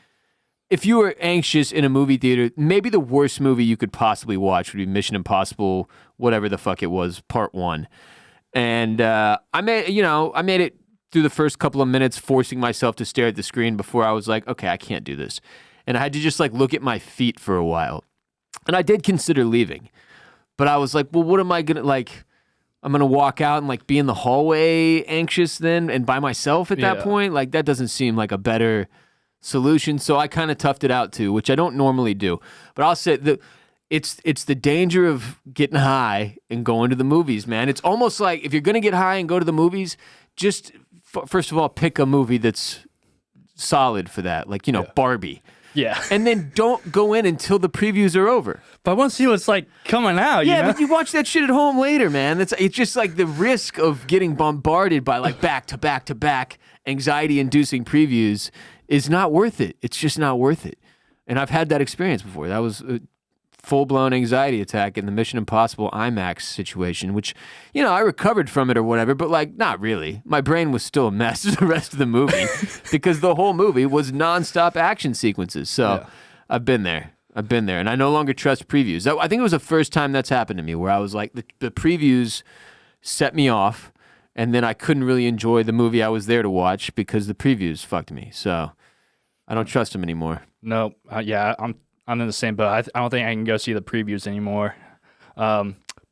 if you were anxious in a movie theater, maybe the worst movie you could possibly watch would be Mission Impossible, whatever the fuck it was, Part 1. And I made it through the first couple of minutes, forcing myself to stare at the screen before I was like, okay, I can't do this. And I had to just like look at my feet for a while. And I did consider leaving, but I was like, well, what am I going to, like, I'm going to walk out and like be in the hallway anxious then and by myself at that point? Like, that doesn't seem like a better solution. So I kind of toughed it out too, which I don't normally do. But I'll say it's the danger of getting high and going to the movies, man. It's almost like if you're going to get high and go to the movies, just first of all, pick a movie that's solid for that. Like, Barbie. Yeah. And then don't go in until the previews are over. But I want to see what's like coming out. Yeah, but you watch that shit at home later, man. It's just like the risk of getting bombarded by like back to back to back anxiety-inducing previews is not worth it. It's just not worth it. And I've had that experience before. That was a full-blown anxiety attack in the Mission Impossible IMAX situation, which, I recovered from it or whatever, but like, not really. My brain was still a mess the rest of the movie because the whole movie was nonstop action sequences. So I've been there. And I no longer trust previews. I think it was the first time that's happened to me where I was like, the previews set me off, and then I couldn't really enjoy the movie I was there to watch because the previews fucked me. So I don't trust them anymore. No, I'm in the same boat. I don't think I can go see the previews anymore.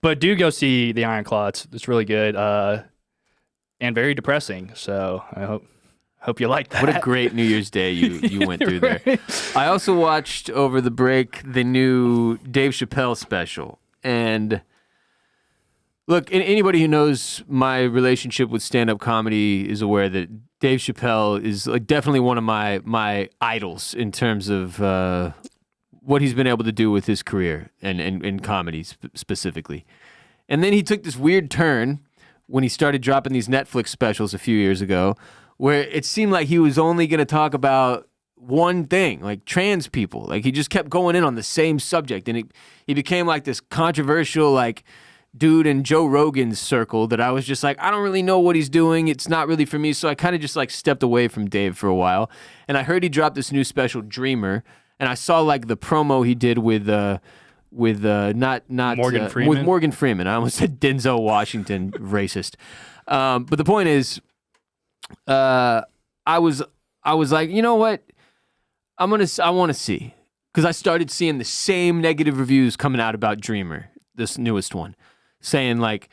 But do go see the Iron Claw. It's really good and very depressing. So I hope you like that. What a great New Year's Day you went through there. I also watched over the break the new Dave Chappelle special. And look, anybody who knows my relationship with stand-up comedy is aware that Dave Chappelle is like definitely one of my idols in terms of what he's been able to do with his career and in comedy specifically. And then he took this weird turn when he started dropping these Netflix specials a few years ago, where it seemed like he was only going to talk about one thing, like trans people. Like he just kept going in on the same subject, and he became like this controversial like dude in Joe Rogan's circle that I was just like, I don't really know what he's doing. It's not really for me. So I kind of just like stepped away from Dave for a while. And I heard he dropped this new special, Dreamer, and I saw like the promo he did with Morgan Freeman. With Morgan Freeman. I almost said Denzel Washington, racist. But the point is, I was like, you know what? I want to see, because I started seeing the same negative reviews coming out about Dreamer, this newest one, saying like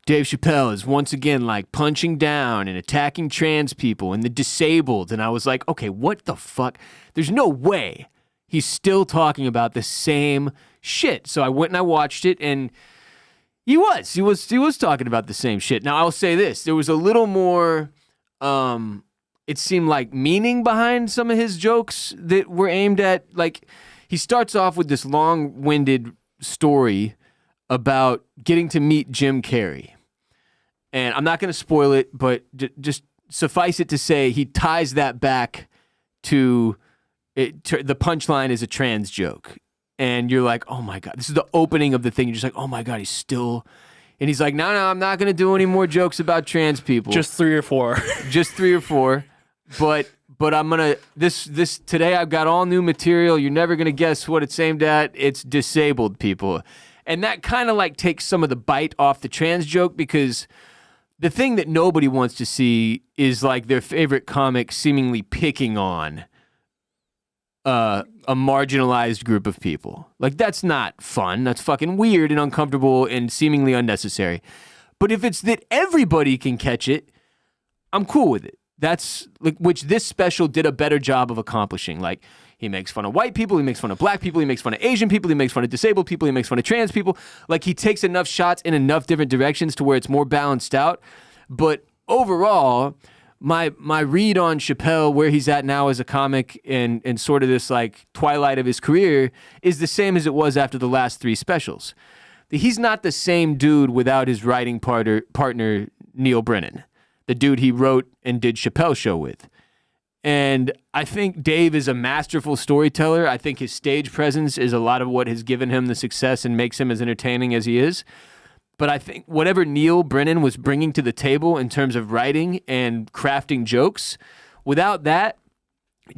Dave Chappelle is once again like punching down and attacking trans people and the disabled, and I was like, okay, what the fuck? There's no way he's still talking about the same shit. So I went and I watched it, and he was talking about the same shit. Now I'll say this: there was a little more. It seemed like meaning behind some of his jokes that were aimed at, like, he starts off with this long-winded story about getting to meet Jim Carrey. And I'm not going to spoil it, but just suffice it to say he ties that back to the punchline is a trans joke. And you're like, oh my God, this is the opening of the thing. You're just like, oh my God, he's still... And he's like, no, I'm not going to do any more jokes about trans people. Just 3 or 4. Just 3 or 4. But I'm going to, this today I've got all new material. You're never going to guess what it's aimed at. It's disabled people. And that kind of like takes some of the bite off the trans joke, because the thing that nobody wants to see is like their favorite comic seemingly picking on a marginalized group of people. Like, that's not fun. That's fucking weird and uncomfortable and seemingly unnecessary. But if it's that everybody can catch it, I'm cool with it. That's like, which this special did a better job of accomplishing. Like, he makes fun of white people, he makes fun of black people, he makes fun of Asian people, he makes fun of disabled people, he makes fun of trans people. Like, he takes enough shots in enough different directions to where it's more balanced out. But overall, my read on Chappelle, where he's at now as a comic and sort of this like twilight of his career, is the same as it was after the last 3 specials. He's not the same dude without his writing partner Neil Brennan, the dude he wrote and did Chappelle Show with. And I think Dave is a masterful storyteller. I think his stage presence is a lot of what has given him the success and makes him as entertaining as he is. But I think whatever Neil Brennan was bringing to the table in terms of writing and crafting jokes, without that,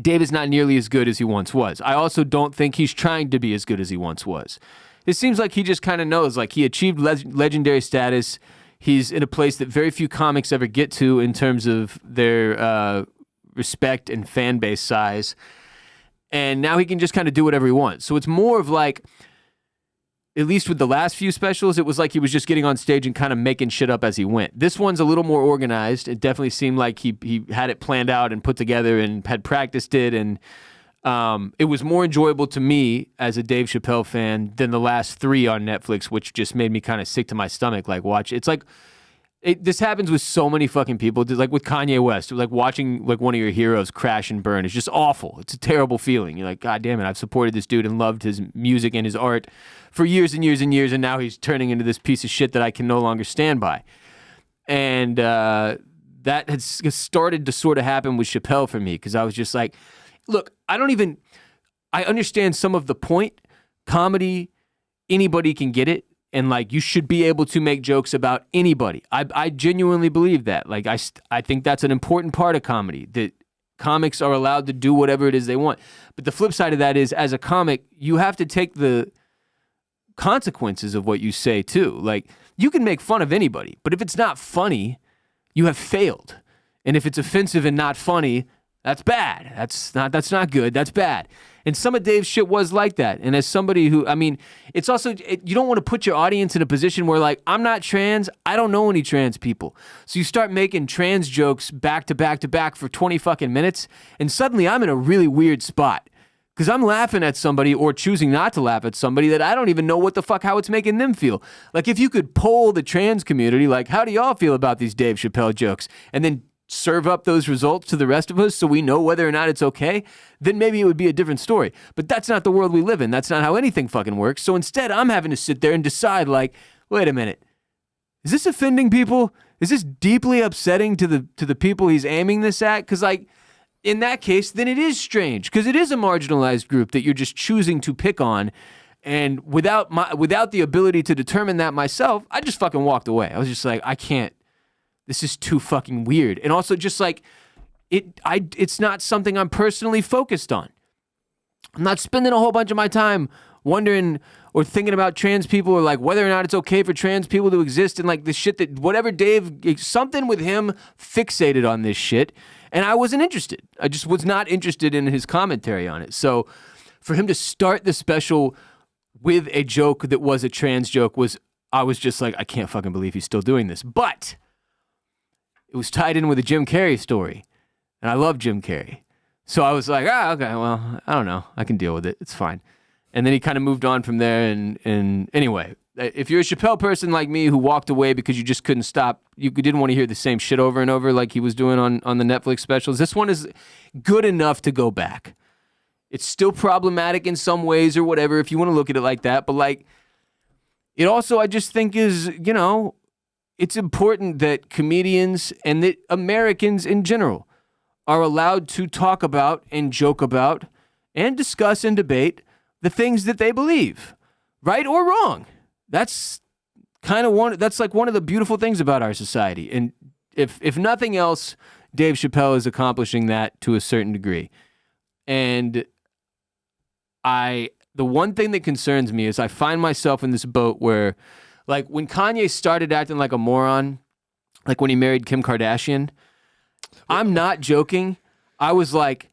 Dave is not nearly as good as he once was. I also don't think he's trying to be as good as he once was. It seems like he just kind of knows, like, he achieved legendary status. He's in a place that very few comics ever get to in terms of their respect and fan base size. And now he can just kind of do whatever he wants. So it's more of like, at least with the last few specials, it was like he was just getting on stage and kind of making shit up as he went. This one's a little more organized. It definitely seemed like he had it planned out and put together and had practiced it. And it was more enjoyable to me as a Dave Chappelle fan than the last 3 on Netflix, which just made me kind of sick to my stomach. Like, watch, it's like, this happens with so many fucking people. Like with Kanye West, like watching like one of your heroes crash and burn is just awful. It's a terrible feeling. You're like, God damn it, I've supported this dude and loved his music and his art for years and years and years, and now he's turning into this piece of shit that I can no longer stand by. And that has started to sort of happen with Chappelle for me, because I was just like, look, I understand some of the point. Comedy, anybody can get it. And like, you should be able to make jokes about anybody. I genuinely believe that. Like, I think that's an important part of comedy, that comics are allowed to do whatever it is they want. But the flip side of that is, as a comic, you have to take the consequences of what you say too. Like, you can make fun of anybody, but if it's not funny, you have failed. And if it's offensive and not funny, That's bad. That's not good. That's bad. And some of Dave's shit was like that. And as somebody who, I mean, it's also, you don't want to put your audience in a position where like, I'm not trans. I don't know any trans people. So you start making trans jokes back to back to back for 20 fucking minutes. And suddenly I'm in a really weird spot. Because I'm laughing at somebody or choosing not to laugh at somebody that I don't even know what the fuck, how it's making them feel. Like if you could poll the trans community, like, how do y'all feel about these Dave Chappelle jokes? And then serve up those results to the rest of us so we know whether or not it's okay, then maybe it would be a different story. But that's not the world we live in. That's not how anything fucking works. So instead, I'm having to sit there and decide, like, wait a minute, is this offending people? Is this deeply upsetting to the people he's aiming this at? Because, like, in that case, then it is strange because it is a marginalized group that you're just choosing to pick on. And without the ability to determine that myself, I just fucking walked away. I was just like, I can't. This is too fucking weird. And also just like, it's not something I'm personally focused on. I'm not spending a whole bunch of my time wondering or thinking about trans people or like whether or not it's okay for trans people to exist and like the shit that whatever Dave, something with him fixated on this shit. And I wasn't interested. I just was not interested in his commentary on it. So for him to start the special with a joke that was a trans joke I was just like, I can't fucking believe he's still doing this. But it was tied in with a Jim Carrey story. And I love Jim Carrey. So I was like, okay, well, I don't know. I can deal with it. It's fine. And then he kind of moved on from there. And anyway, if you're a Chappelle person like me who walked away because you just couldn't stop, you didn't want to hear the same shit over and over like he was doing on the Netflix specials, this one is good enough to go back. It's still problematic in some ways or whatever if you want to look at it like that. But like, it also, I just think is, you know, it's important that comedians and that Americans in general are allowed to talk about and joke about and discuss and debate the things that they believe, right or wrong. That's kind of that's like one of the beautiful things about our society. And if nothing else, Dave Chappelle is accomplishing that to a certain degree. And the one thing that concerns me is I find myself in this boat where, like, when Kanye started acting like a moron, like when he married Kim Kardashian, I'm not joking. I was like,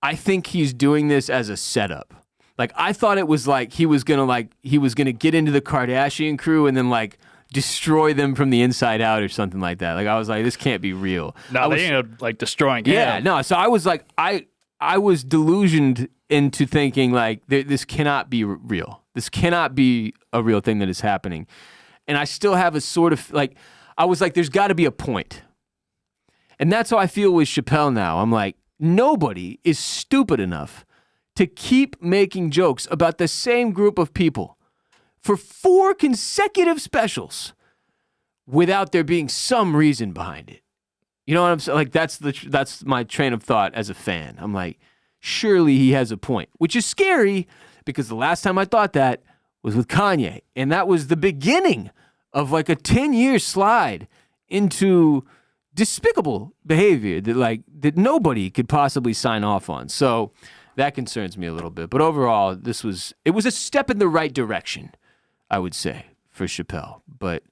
I think he's doing this as a setup. Like, I thought it was like he was gonna get into the Kardashian crew and then like destroy them from the inside out or something like that. Like, I was like, this can't be real. No, they ended up like destroying him. Yeah, no. So I was like, I was delusioned into thinking like this cannot be real. This cannot be a real thing that is happening. And I still have a sort of like, I was like, there's got to be a point. And that's how I feel with Chappelle now. I'm like, nobody is stupid enough to keep making jokes about the same group of people for 4 consecutive specials without there being some reason behind it. You know what I'm saying? Like, that's my train of thought as a fan. I'm like, surely he has a point, which is scary because the last time I thought that was with Kanye. And that was the beginning of like a 10-year slide into despicable behavior that nobody could possibly sign off on. So that concerns me a little bit. But overall, it was a step in the right direction, I would say, for Chappelle. But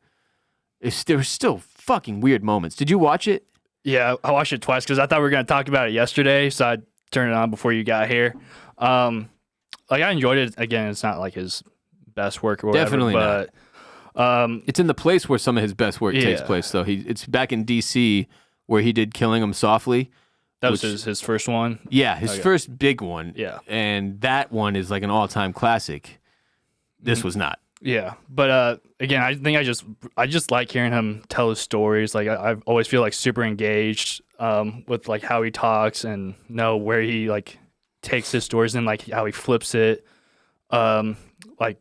there were still fucking weird moments. Did you watch it? Yeah, I watched it twice because I thought we were going to talk about it yesterday, so I turned it on before you got here. Like, I enjoyed it. Again, it's not like his best work or whatever. Definitely but, not. It's in the place where some of his best work takes place, though. It's back in D.C. where he did Killing 'Em Softly. That was his first one? Yeah, his first big one. Yeah. And that one is like an all-time classic. This was not. Yeah, but again, I think I just like hearing him tell his stories. Like I always feel like super engaged with like how he talks and know where he like takes his stories and like how he flips it. Like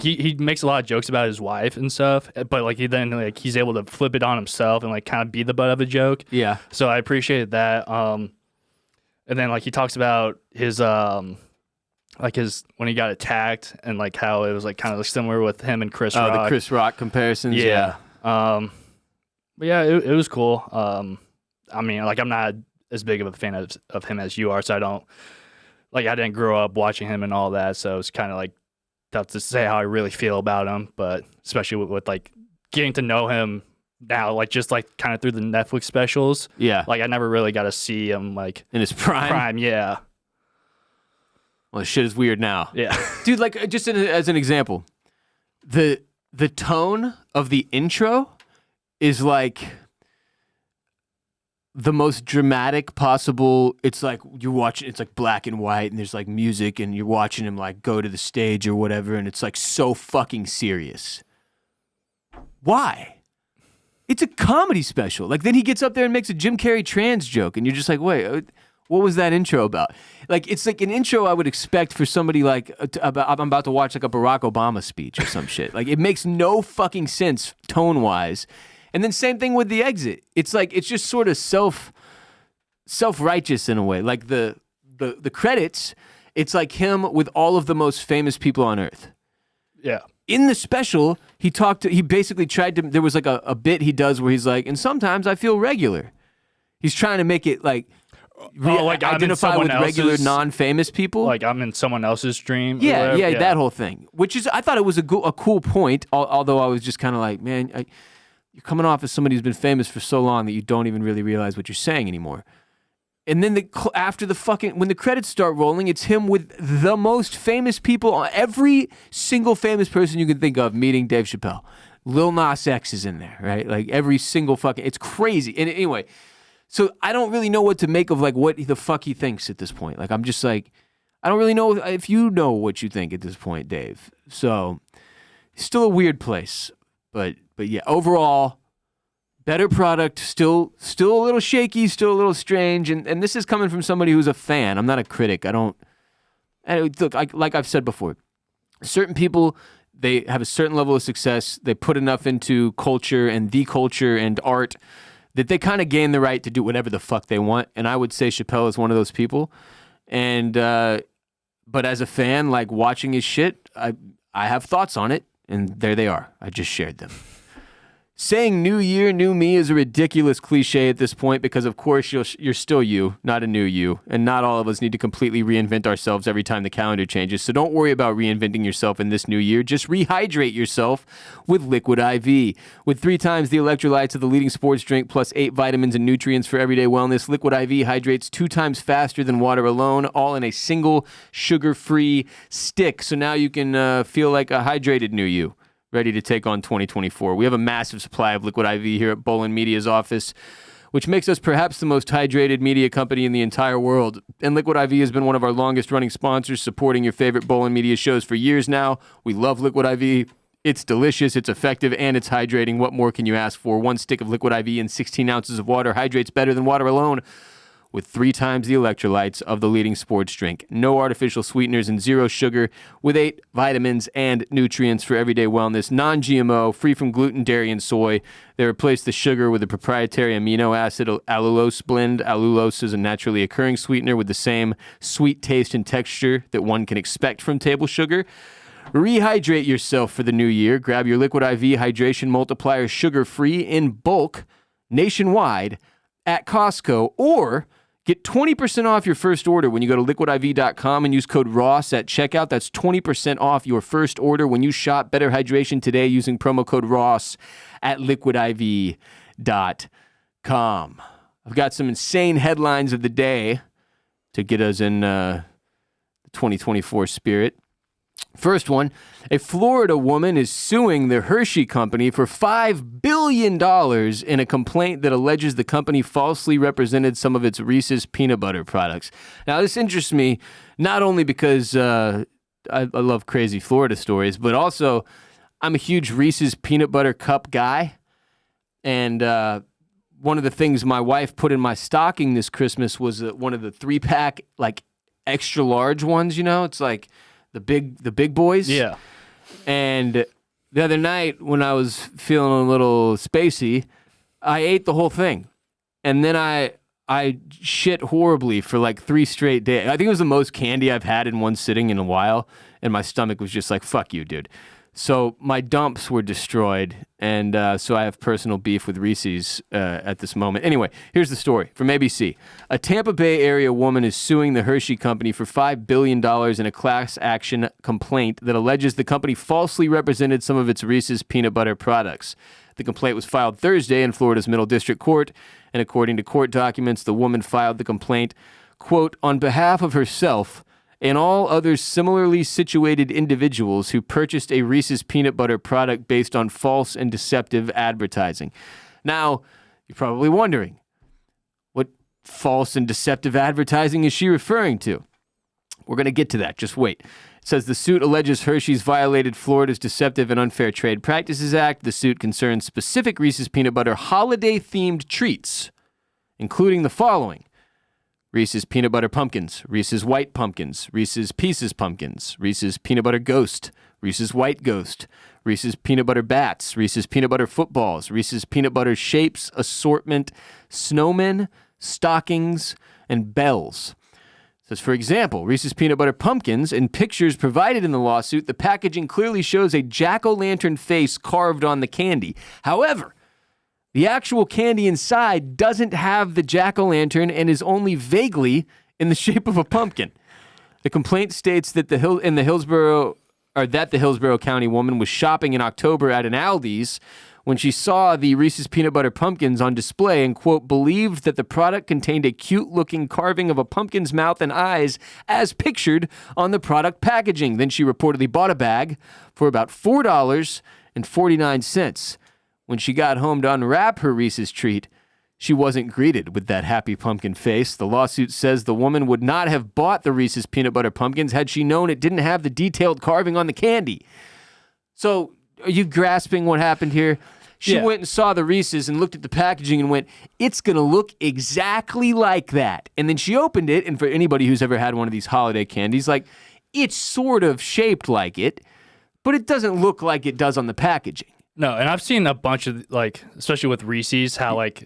he makes a lot of jokes about his wife and stuff, but like he's able to flip it on himself and like kind of be the butt of a joke. Yeah. So I appreciated that. And then like he talks about his when he got attacked and like how it was like kind of similar with him and Chris Rock. The Chris Rock comparisons. Yeah. But yeah, it was cool. I mean, like I'm not as big of a fan of him as you are, so I didn't grow up watching him and all that, so it's kind of like tough to say how I really feel about him, but especially with like getting to know him now, like just like kind of through the Netflix specials. Yeah. Like I never really got to see him like In his prime? Yeah. Well, shit is weird now. Yeah. Dude, like, just as an example, the tone of the intro is like the most dramatic possible. It's like you're watching, it's like black and white, and there's like music, and you're watching him like go to the stage or whatever, and it's like so fucking serious. Why? It's a comedy special. Like, then he gets up there and makes a Jim Carrey trans joke, and you're just like, wait, what was that intro about? Like, it's like an intro I would expect for somebody like, I'm about to watch like a Barack Obama speech or some shit. Like, it makes no fucking sense tone-wise. And then same thing with the exit. It's like, it's just sort of self-righteous in a way. Like, the credits, it's like him with all of the most famous people on earth. Yeah. In the special, he basically tried to, there was like a bit he does where he's like, and sometimes I feel regular. He's trying to make it like, like identify with regular non-famous people. Like I'm in someone else's dream. Yeah, that whole thing. Which is, I thought it was a cool point, although I was just kind of like, man, you're coming off as somebody who's been famous for so long that you don't even really realize what you're saying anymore. And then when the credits start rolling, it's him with the most famous people, every single famous person you can think of meeting Dave Chappelle. Lil Nas X is in there, right? Like every single fucking, it's crazy. And anyway, so I don't really know what to make of like what the fuck he thinks at this point. Like I'm just like, I don't really know if you know what you think at this point, Dave. So it's still a weird place, but yeah, overall, better product, still a little shaky, still a little strange, and this is coming from somebody who's a fan. I'm not a critic. Look, like I've said before, certain people, they have a certain level of success. They put enough into culture and the culture and art that they kind of gain the right to do whatever the fuck they want. And I would say Chappelle is one of those people. And but as a fan, like watching his shit, I have thoughts on it, and there they are. I just shared them. Saying new year, new me is a ridiculous cliche at this point because, of course, you're still you, not a new you. And not all of us need to completely reinvent ourselves every time the calendar changes. So don't worry about reinventing yourself in this new year. Just rehydrate yourself with Liquid IV. With 3 times the electrolytes of the leading sports drink plus 8 vitamins and nutrients for everyday wellness, Liquid IV hydrates 2 times faster than water alone, all in a single sugar-free stick. So now you can feel like a hydrated new you, ready to take on 2024. We have a massive supply of Liquid IV here at Bolin Media's office, which makes us perhaps the most hydrated media company in the entire world. And Liquid IV has been one of our longest running sponsors, supporting your favorite Bolin Media shows for years now. We love Liquid IV. It's delicious, it's effective, and it's hydrating. What more can you ask for? 1 stick of Liquid IV and 16 ounces of water hydrates better than water alone, with 3 times the electrolytes of the leading sports drink. No artificial sweeteners and 0 sugar, with 8 vitamins and nutrients for everyday wellness. Non-GMO, free from gluten, dairy, and soy. They replace the sugar with a proprietary amino acid allulose blend. Allulose is a naturally occurring sweetener with the same sweet taste and texture that one can expect from table sugar. Rehydrate yourself for the new year. Grab your Liquid IV Hydration Multiplier sugar-free in bulk nationwide at Costco, or get 20% off your first order when you go to liquidiv.com and use code ROSS at checkout. That's 20% off your first order when you shop Better Hydration today using promo code ROSS at liquidiv.com. I've got some insane headlines of the day to get us in the 2024 spirit. First one, a Florida woman is suing the Hershey Company for $5 billion in a complaint that alleges the company falsely represented some of its Reese's peanut butter products. Now, this interests me not only because I love crazy Florida stories, but also I'm a huge Reese's peanut butter cup guy. And one of the things my wife put in my stocking this Christmas was one of the 3-pack, like extra large ones, you know? It's like the big boys. Yeah. And the other night when I was feeling a little spacey, I ate the whole thing. And then I shit horribly for like 3 straight days. I think it was the most candy I've had in one sitting in a while. And my stomach was just like, fuck you, dude. So my dumps were destroyed, and so I have personal beef with Reese's at this moment. Anyway, here's the story from ABC. A Tampa Bay area woman is suing the Hershey Company for $5 billion in a class action complaint that alleges the company falsely represented some of its Reese's peanut butter products. The complaint was filed Thursday in Florida's Middle District Court, and according to court documents, the woman filed the complaint, quote, on behalf of herself and all other similarly situated individuals who purchased a Reese's peanut butter product based on false and deceptive advertising. Now, you're probably wondering, what false and deceptive advertising is she referring to? We're going to get to that. Just wait. It says the suit alleges Hershey's violated Florida's Deceptive and Unfair Trade Practices Act. The suit concerns specific Reese's peanut butter holiday-themed treats, including the following: Reese's Peanut Butter Pumpkins, Reese's White Pumpkins, Reese's Pieces Pumpkins, Reese's Peanut Butter Ghost, Reese's White Ghost, Reese's Peanut Butter Bats, Reese's Peanut Butter Footballs, Reese's Peanut Butter Shapes, Assortment, Snowmen, Stockings, and Bells. It says, for example, Reese's Peanut Butter Pumpkins, in pictures provided in the lawsuit, the packaging clearly shows a jack-o'-lantern face carved on the candy. However, the actual candy inside doesn't have the jack-o'-lantern and is only vaguely in the shape of a pumpkin. The complaint states that the Hillsborough County woman was shopping in October at an Aldi's when she saw the Reese's Peanut Butter Pumpkins on display and, quote, believed that the product contained a cute-looking carving of a pumpkin's mouth and eyes as pictured on the product packaging. Then she reportedly bought a bag for about $4.49. When she got home to unwrap her Reese's treat, she wasn't greeted with that happy pumpkin face. The lawsuit says the woman would not have bought the Reese's Peanut Butter Pumpkins had she known it didn't have the detailed carving on the candy. So, are you grasping what happened here? She went and saw the Reese's and looked at the packaging and went, it's going to look exactly like that. And then she opened it, and for anybody who's ever had one of these holiday candies, like, it's sort of shaped like it, but it doesn't look like it does on the packaging. No, and I've seen a bunch of, like, especially with Reese's, how, like,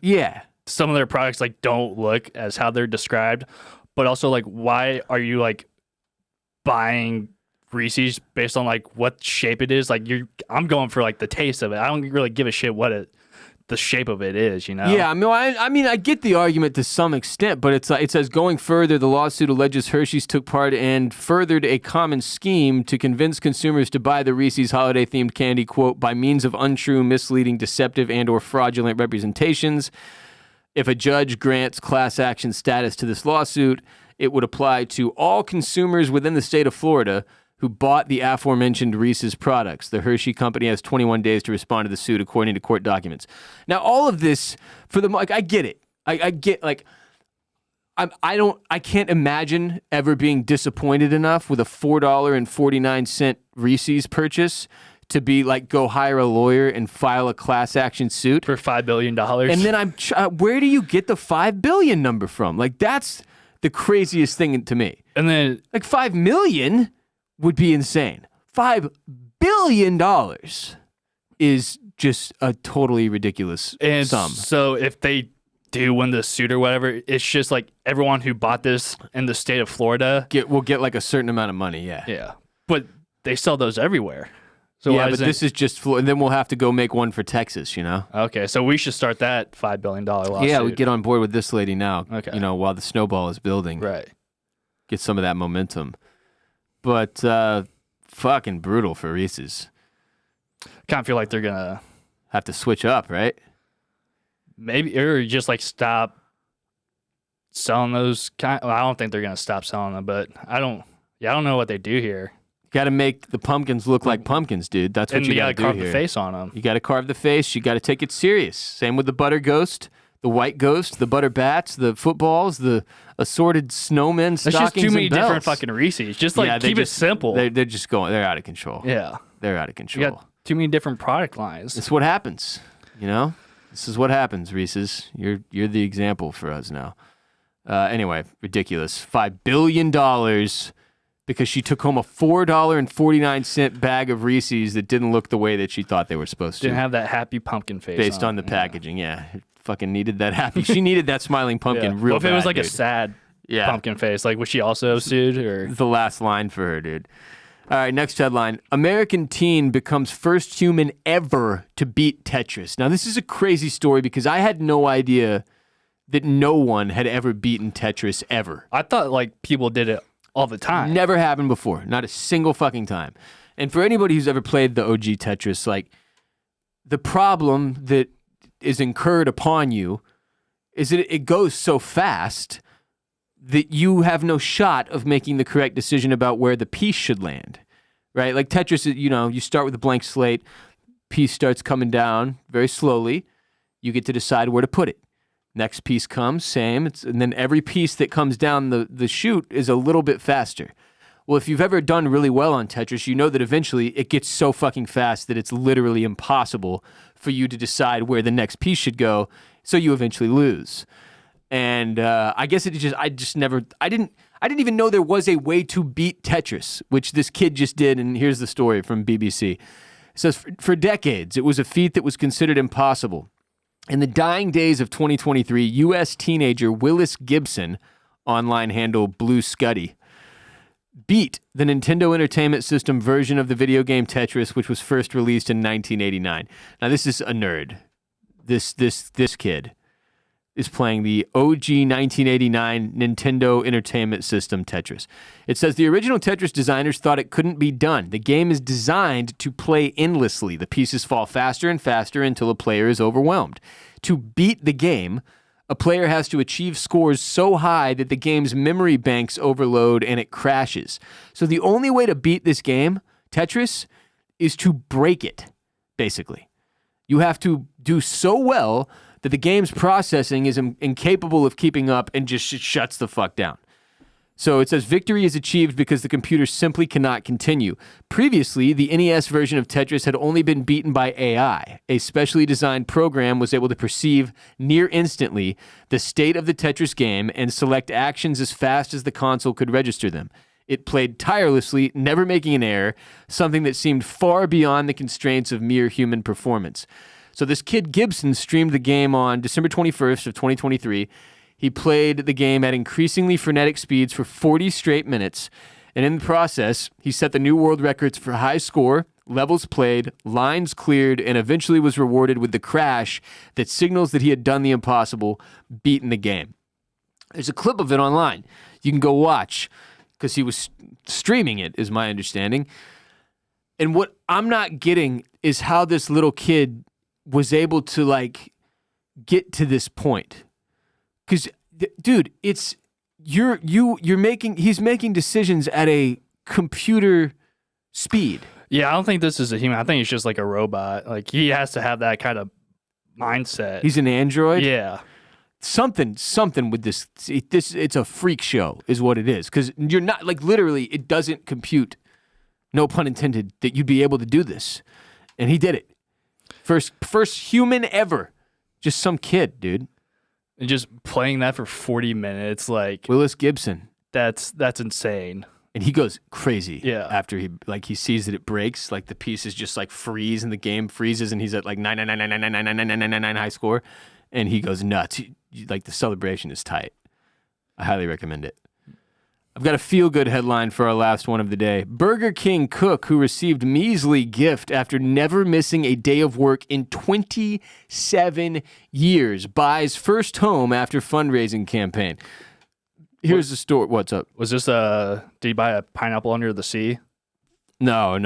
some of their products, like, don't look as how they're described. But also, like, why are you, like, buying Reese's based on, like, what shape it is? Like, I'm going for, like, the taste of it. I don't really give a shit what the shape of it is, you know? Yeah, I mean, I get the argument to some extent, but it's it says going further, the lawsuit alleges Hershey's took part and furthered a common scheme to convince consumers to buy the Reese's holiday-themed candy, quote, by means of untrue, misleading, deceptive, and or fraudulent representations. If a judge grants class action status to this lawsuit, it would apply to all consumers within the state of Florida who bought the aforementioned Reese's products. The Hershey Company has 21 days to respond to the suit, according to court documents. Now, all of this, I get it. I get, like, I can't imagine ever being disappointed enough with a $4.49 Reese's purchase to be like, go hire a lawyer and file a class action suit for $5 billion. And then where do you get the $5 billion number from? Like, that's the craziest thing to me. And then, like, $5 million would be insane. $5 billion is just a totally ridiculous sum. So if they do win the suit or whatever, it's just like everyone who bought this in the state of Florida will get like a certain amount of money. Yeah. Yeah. But they sell those everywhere. So yeah, but this is just Florida. And then we'll have to go make one for Texas, you know? Okay, so we should start that $5 billion lawsuit. Yeah, we get on board with this lady now, okay. You know, while the snowball is building. Right. Get some of that momentum. But fucking brutal for Reese's. Kind of feel like they're going to have to switch up, right? Maybe, or just like stop selling those. I don't think they're going to stop selling them, but I don't know what they do here. Got to make the pumpkins look like pumpkins, dude. That's what you got to do here. And you got to carve the face on them. You got to carve the face. You got to take it serious. Same with the butter ghost, the white ghost, the butter bats, the footballs, the assorted snowmen, stockings, and bells. That's just too many different fucking Reese's. Just like keep it simple. They're just going. They're out of control. Yeah, they're out of control. You got too many different product lines. It's what happens. You know, this is what happens, Reese's. You're the example for us now. Anyway, ridiculous. $5 billion. Because she took home a $4.49 bag of Reese's that didn't look the way that she thought they were supposed to. Didn't have that happy pumpkin face based on the packaging, yeah. Fucking needed that happy. She needed that smiling pumpkin real bad. Well, if it was like dude. a sad pumpkin face, like would she also have sued? Or the last line for her, dude. All right, next headline. American teen becomes first human ever to beat Tetris. Now, this is a crazy story because I had no idea that no one had ever beaten Tetris ever. I thought like people did it all the time. Never happened before. Not a single fucking time. And for anybody who's ever played the OG Tetris, like, the problem that is incurred upon you is that it goes so fast that you have no shot of making the correct decision about where the piece should land, right? Like Tetris, you start with a blank slate, piece starts coming down very slowly, you get to decide where to put it. Next piece comes, same, and then every piece that comes down the chute is a little bit faster. Well, if you've ever done really well on Tetris, you know that eventually it gets so fucking fast that it's literally impossible for you to decide where the next piece should go, so you eventually lose. And I guess I didn't even know there was a way to beat Tetris, which this kid just did, and here's the story from BBC. It says, for decades, it was a feat that was considered impossible. In the dying days of 2023, U.S. teenager Willis Gibson, online handle Blue Scuddy, beat the Nintendo Entertainment System version of the video game Tetris, which was first released in 1989. Now, this is a nerd. This kid is playing the OG 1989 Nintendo Entertainment System Tetris. It says the original Tetris designers thought it couldn't be done. The game is designed to play endlessly. The pieces fall faster and faster until a player is overwhelmed. To beat the game, a player has to achieve scores so high that the game's memory banks overload and it crashes. So the only way to beat this game, Tetris, is to break it, basically. You have to do so well that the game's processing is incapable of keeping up and just shuts the fuck down. So it says victory is achieved because the computer simply cannot continue. Previously, the NES version of Tetris had only been beaten by AI. A specially designed program was able to perceive near instantly the state of the Tetris game and select actions as fast as the console could register them. It played tirelessly, never making an error, something that seemed far beyond the constraints of mere human performance. So this kid Gibson streamed the game on December 21st of 2023. He played the game at increasingly frenetic speeds for 40 straight minutes, and in the process, he set the new world records for high score, levels played, lines cleared, and eventually was rewarded with the crash that signals that he had done the impossible, beaten the game. There's a clip of it online. You can go watch, because he was streaming it, is my understanding. And what I'm not getting is how this little kid was able to, like, get to this point. Because, dude, it's he's making decisions at a computer speed. Yeah, I don't think this is a human. I think he's just like a robot. Like, he has to have that kind of mindset. He's an android? Yeah. Something with this. It's a freak show is what it is. Because you're not, like, literally, it doesn't compute, no pun intended, that you'd be able to do this. And he did it. First human ever. Just some kid, dude. And just playing that for 40 minutes, like, Willis Gibson. That's insane. And he goes crazy. Yeah. After he sees that it breaks, like the pieces just like freeze and the game freezes and he's at like 999999999 high score, and he goes nuts. Like the celebration is tight. I highly recommend it. I've got a feel-good headline for our last one of the day. Burger King cook who received measly gift after never missing a day of work in 27 years buys first home after fundraising campaign. Here's the story. What's up? Was this did he buy a pineapple under the sea? No.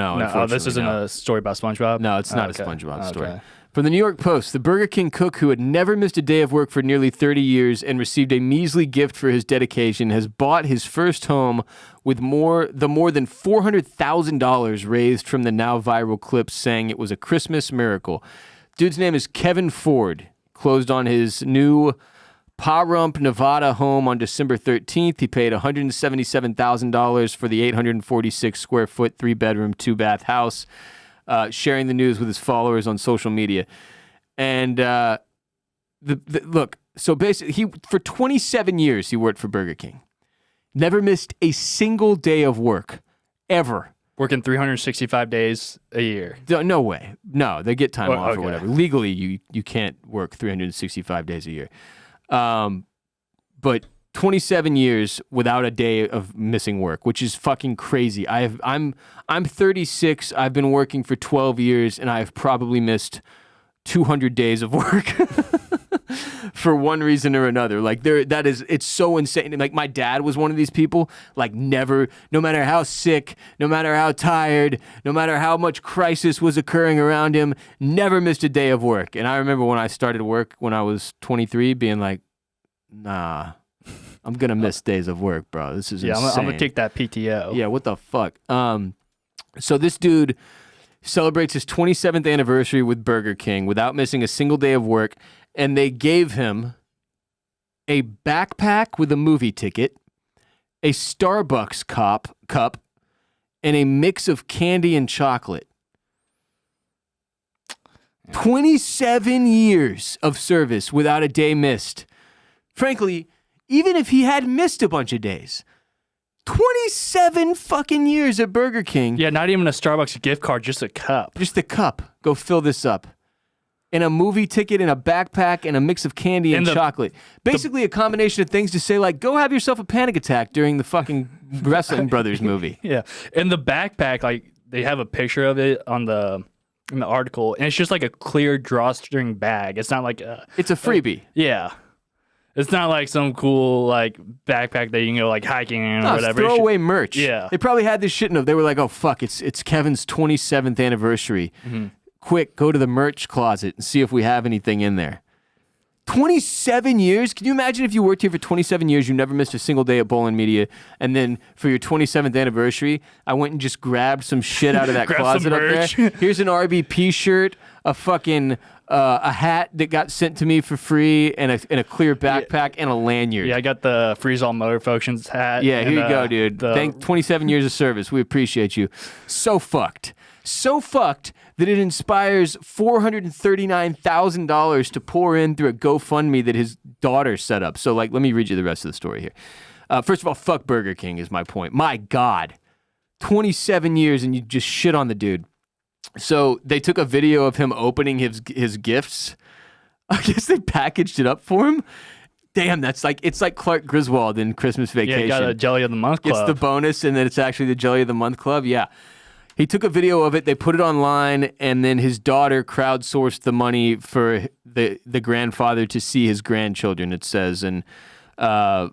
This isn't a story about SpongeBob? No, it's not a SpongeBob story. Okay. From the New York Post, the Burger King cook who had never missed a day of work for nearly 30 years and received a measly gift for his dedication has bought his first home with more than $400,000 raised from the now viral clips saying it was a Christmas miracle. Dude's name is Kevin Ford. Closed on his new Pahrump, Nevada home on December 13th. He paid $177,000 for the 846 square foot, 3-bedroom, 2-bath house. Sharing the news with his followers on social media. And look, so basically, for 27 years, he worked for Burger King. Never missed a single day of work, ever. Working 365 days a year. No way. No, they get time off okay. or whatever. Legally, you can't work 365 days a year. But 27 years without a day of missing work, which is fucking crazy. I'm 36. I've been working for 12 years, and I've probably missed 200 days of work for one reason or another. Like it's so insane. Like my dad was one of these people, like never, no matter how sick, no matter how tired, no matter how much crisis was occurring around him, never missed a day of work. And I remember when I started work when I was 23 being like, nah, I'm going to miss days of work, bro. This is insane. I'm going to take that PTO. Yeah, what the fuck? So this dude celebrates his 27th anniversary with Burger King without missing a single day of work, and they gave him a backpack with a movie ticket, a Starbucks cup, and a mix of candy and chocolate. 27 years of service without a day missed. Frankly, even if he had missed a bunch of days, 27 fucking years at Burger King. Yeah, not even a Starbucks gift card, just a cup. Just a cup. Go fill this up. And a movie ticket and a backpack and a mix of candy and chocolate. Basically a combination of things to say like, go have yourself a panic attack during the fucking Wrestling Brothers movie. Yeah. And the backpack, like they have a picture of it in the article, and it's just like a clear drawstring bag. It's not like it's a freebie. Yeah. It's not like some cool like backpack that you can go like hiking in or whatever. It's throwaway merch. Yeah. They probably had this shit in. They were like, oh fuck, it's Kevin's 27th anniversary. Mm-hmm. Quick, go to the merch closet and see if we have anything in there. 27 years? Can you imagine if you worked here for 27 years, you never missed a single day at Bowling Media, and then for your 27th anniversary, I went and just grabbed some shit out of that closet up there. Here's an RBP shirt, a fucking a hat that got sent to me for free, and a clear backpack, and a lanyard. Yeah, I got the Freeze All Motor Functions hat. Yeah, here you go, dude. Thank 27 years of service. We appreciate you. So fucked that it inspires $439,000 to pour in through a GoFundMe that his daughter set up. So, like, let me read you the rest of the story here. First of all, fuck Burger King is my point. My God. 27 years and you just shit on the dude. So they took a video of him opening his gifts. I guess they packaged it up for him. Damn, it's like Clark Griswold in Christmas Vacation. Yeah, you got a Jelly of the Month Club. It's the bonus, and then it's actually the Jelly of the Month Club. Yeah. He took a video of it, they put it online, and then his daughter crowdsourced the money for the grandfather to see his grandchildren, it says. And her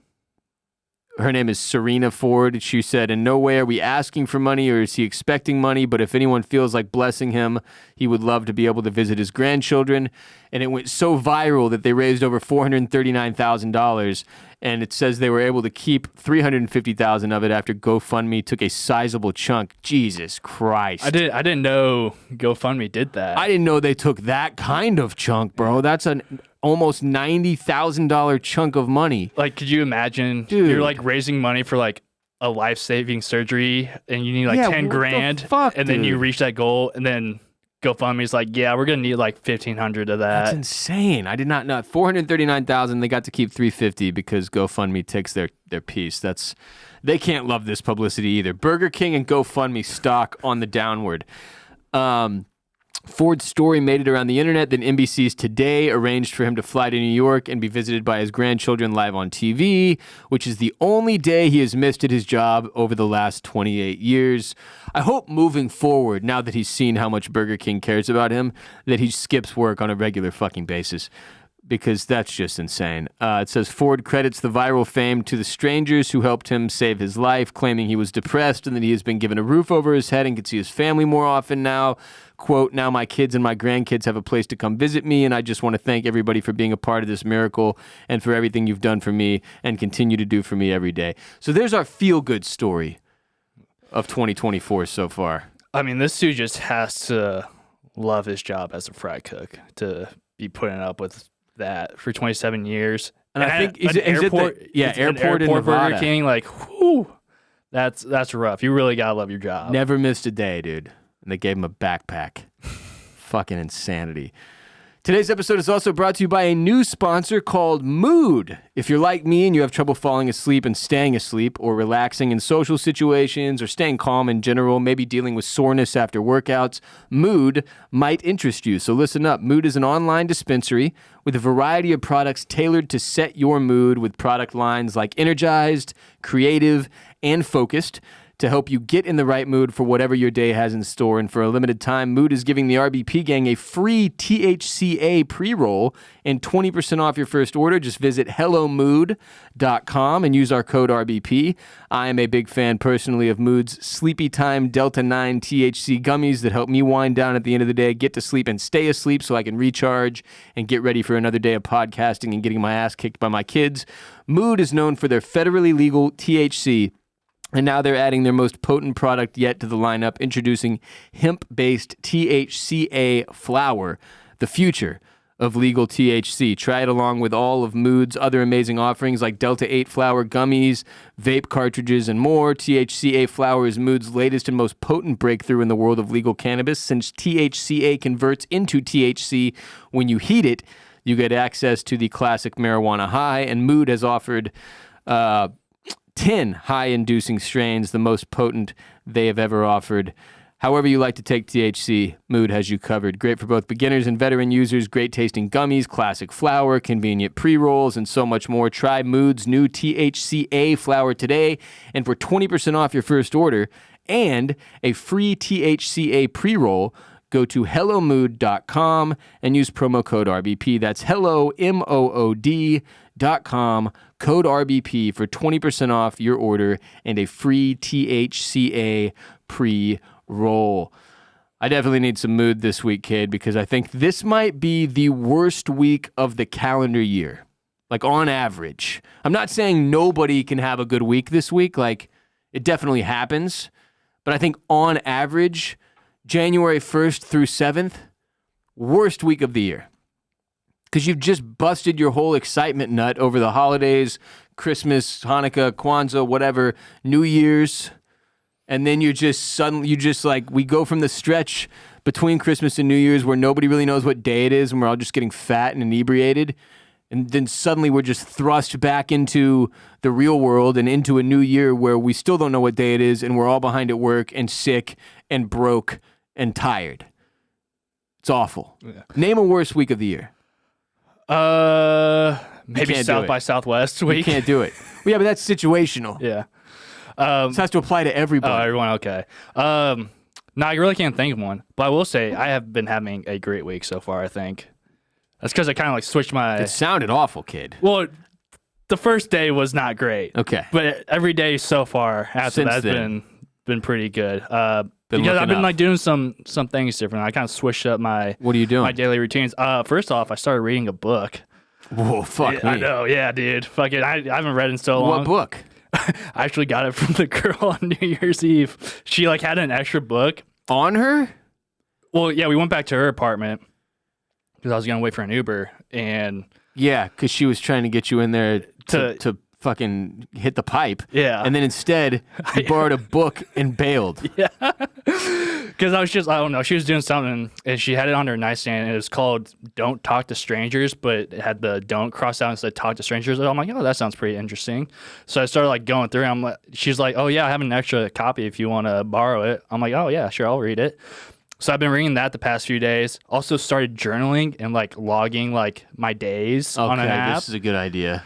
name is Serena Ford. She said, in no way are we asking for money or is he expecting money, but if anyone feels like blessing him, he would love to be able to visit his grandchildren. And it went so viral that they raised over $439,000. And it says they were able to keep $350,000 of it after GoFundMe took a sizable chunk. Jesus Christ. I didn't know GoFundMe did that. I didn't know they took that kind of chunk, bro. That's an almost $90,000 chunk of money. Like, could you imagine you're like raising money for like a life-saving surgery and you need like 10 grand and then you reach that goal and then GoFundMe's like, yeah, we're gonna need like 1,500 of that. That's insane. I did not know. 439,000. They got to keep 350 because GoFundMe takes their piece. They can't love this publicity either. Burger King and GoFundMe stock on the downward. Ford's story made it around the internet. Then NBC's Today arranged for him to fly to New York and be visited by his grandchildren live on TV, which is the only day he has missed at his job over the last 28 years. I hope moving forward, now that he's seen how much Burger King cares about him, that he skips work on a regular fucking basis, because that's just insane. It says Ford credits the viral fame to the strangers who helped him save his life, claiming he was depressed and that he has been given a roof over his head and can see his family more often now. Quote, now my kids and my grandkids have a place to come visit me, and I just want to thank everybody for being a part of this miracle and for everything you've done for me and continue to do for me every day. So there's our feel-good story of 2024 so far. I mean, this dude just has to love his job as a fry cook to be putting up with that for 27 years. And I think airport in Nevada. Burger King, like, whew, that's rough. You really gotta love your job. Never missed a day, dude. And they gave him a backpack. Fucking insanity. Today's episode is also brought to you by a new sponsor called Mood. If you're like me and you have trouble falling asleep and staying asleep, or relaxing in social situations, or staying calm in general, maybe dealing with soreness after workouts, Mood might interest you. So listen up. Mood is an online dispensary with a variety of products tailored to set your mood, with product lines like Energized, Creative, and Focused, to help you get in the right mood for whatever your day has in store. And for a limited time, Mood is giving the RBP gang a free THCA pre-roll and 20% off your first order. Just visit hellomood.com and use our code RBP. I am a big fan personally of Mood's Sleepy Time Delta 9 THC gummies that help me wind down at the end of the day, get to sleep and stay asleep so I can recharge and get ready for another day of podcasting and getting my ass kicked by my kids. Mood is known for their federally legal THC, and now they're adding their most potent product yet to the lineup, introducing hemp-based THCA flower, the future of legal THC. Try it along with all of Mood's other amazing offerings like Delta 8 flower gummies, vape cartridges, and more. THCA flower is Mood's latest and most potent breakthrough in the world of legal cannabis. Since THCA converts into THC when you heat it, you get access to the classic marijuana high, and Mood has offered 10 high-inducing strains, the most potent they have ever offered. However you like to take THC, Mood has you covered. Great for both beginners and veteran users. Great-tasting gummies, classic flower, convenient pre-rolls, and so much more. Try Mood's new THCA flower today, and for 20% off your first order and a free THCA pre-roll, go to hellomood.com and use promo code RBP. That's hello, MOOD.com, code RBP for 20% off your order and a free THCA pre-roll. I definitely need some Mood this week, kid, because I think this might be the worst week of the calendar year. Like, on average. I'm not saying nobody can have a good week this week. Like, it definitely happens. But I think on average, January 1st through 7th, worst week of the year. Because you've just busted your whole excitement nut over the holidays, Christmas, Hanukkah, Kwanzaa, whatever, New Year's. And then we go from the stretch between Christmas and New Year's where nobody really knows what day it is and we're all just getting fat and inebriated. And then suddenly we're just thrust back into the real world and into a new year where we still don't know what day it is and we're all behind at work and sick and broke and tired. It's awful. Yeah. Name a worst week of the year. Maybe South by Southwest week. You can't do it. Well, yeah, but that's situational. Yeah. This has to apply to everybody. Oh, everyone, okay. No, I really can't think of one. But I will say I have been having a great week so far, I think. That's because I kind of like switched my... It sounded awful, kid. Well, the first day was not great. Okay. But every day so far after that's been pretty good. Because I've been like doing some things different. I kind of switched up my... What are you doing? My daily routines. First off, I started reading a book. Whoa, fuck me. I know, yeah, dude. Fuck it. I haven't read in so long. What book? I actually got it from the girl on New Year's Eve. She like had an extra book. On her? Well, yeah, we went back to her apartment because I was going to wait for an Uber. And yeah, because she was trying to get you in there to fucking hit the pipe. Yeah. And then instead, you borrowed a book and bailed. Yeah. Because I don't know, she was doing something and she had it on her nightstand and it was called Don't Talk to Strangers, but it had the don't cross out and said talk to strangers. And I'm like, oh, that sounds pretty interesting. So I started like going through and she's like, oh yeah, I have an extra copy if you want to borrow it. I'm like, oh yeah, sure, I'll read it. So I've been reading that the past few days. Also started journaling and like logging like my days on an app. This is a good idea.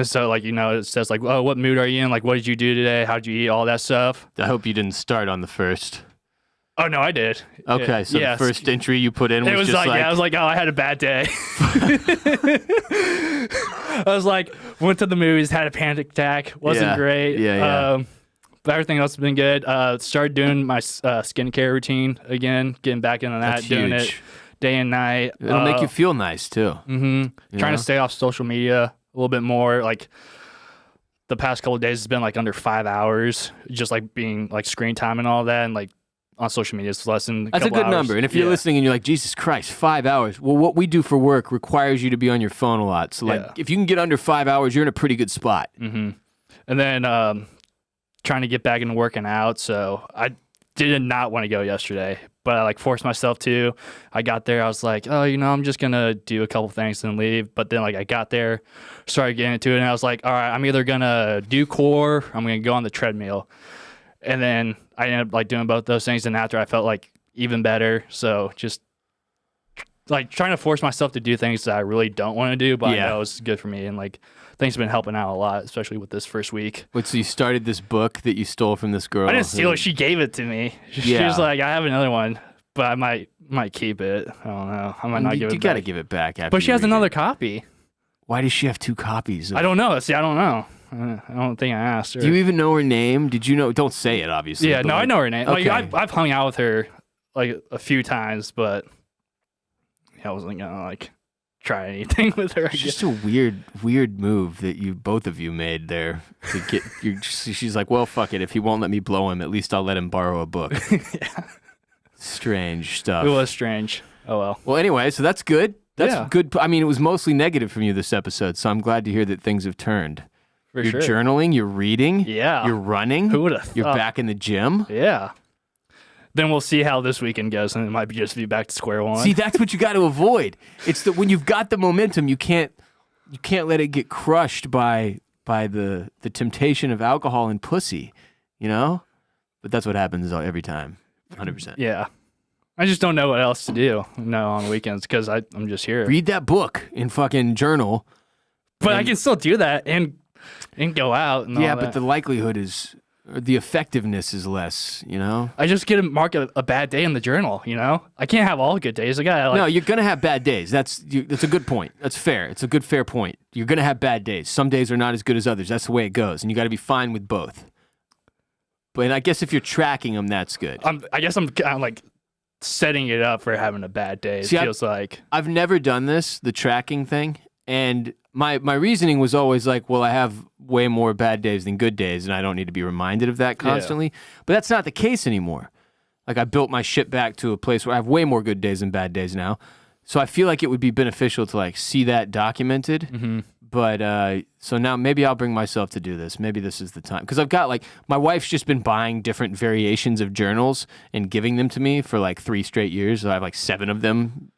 So, like, you know, it says, like, oh, what mood are you in? Like, what did you do today? How'd you eat? All that stuff. I hope you didn't start on the first. Oh, no, I did. Okay, so the first entry you put in was just like... I was like, oh, I had a bad day. I was like, went to the movies, had a panic attack. Wasn't great. Yeah. But everything else has been good. Started doing my skincare routine again, getting back into that, doing it day and night. It'll make you feel nice, too. Mm-hmm. Trying to stay off social media a little bit more. Like the past couple of days has been like under 5 hours, just like being like screen time and all that, and like on social media it's less than that's a good number. And if you're listening and you're like, Jesus Christ, 5 hours. Well, what we do for work requires you to be on your phone a lot. So like if you can get under 5 hours, you're in a pretty good spot. Mm-hmm. And then trying to get back into working out. So did not want to go yesterday, but I like forced myself to. I got there, I was like, oh, I'm just gonna do a couple things and leave. But then like I got there, started getting into it, and I was like, all right, I'm either gonna do core, or I'm gonna go on the treadmill. And then I ended up like doing both those things, and after I felt like even better. So just like trying to force myself to do things that I really don't want to do, but I know it's good for me, and like things have been helping out a lot, especially with this first week. Wait, so you started this book that you stole from this girl? I didn't steal it. She gave it to me. She was like, I have another one, but I might keep it. I don't know. I might not give it back. You got to give it back after. But she has another copy. Why does she have 2 copies? I don't know. See, I don't know. I don't think I asked her. Do you even know her name? Did you know? Don't say it, obviously. Yeah, no, like, I know her name. Okay. Like, I've hung out with her like a few times, but I wasn't gonna like try anything with her. It's just a weird move that both of you made there to get. She's like, well, fuck it. If he won't let me blow him, at least I'll let him borrow a book. Yeah. Strange stuff. It was strange. Oh well. Well, anyway, so that's good. That's good. I mean, it was mostly negative from you this episode, so I'm glad to hear that things have turned. You're journaling, you're reading, you're running. Who would have thought? You're back in the gym. Yeah. Then we'll see how this weekend goes, and it might just be back to square one. See, that's what you got to avoid. It's that when you've got the momentum, you can't let it get crushed by the temptation of alcohol and pussy, But that's what happens every time, 100%. Yeah. I just don't know what else to do on weekends because I'm just here. Read that book and fucking journal. But I can still do that and go out and all that. But the likelihood is, the effectiveness is less, I just get to mark a bad day in the journal, I can't have all good days. No, you're going to have bad days. That's a good point. That's fair. It's a good, fair point. You're going to have bad days. Some days are not as good as others. That's the way it goes. And you got to be fine with both. But I guess if you're tracking them, that's good. I guess I'm like setting it up for having a bad day. It feels like. I've never done this, the tracking thing. And my reasoning was always like, well, I have way more bad days than good days, and I don't need to be reminded of that constantly. Yeah. But that's not the case anymore. Like, I built my shit back to a place where I have way more good days than bad days now. So I feel like it would be beneficial to like see that documented. Mm-hmm. But so now maybe I'll bring myself to do this. Maybe this is the time. Because I've got like, my wife's just been buying different variations of journals and giving them to me for like 3 straight years. So I have like 7 of them.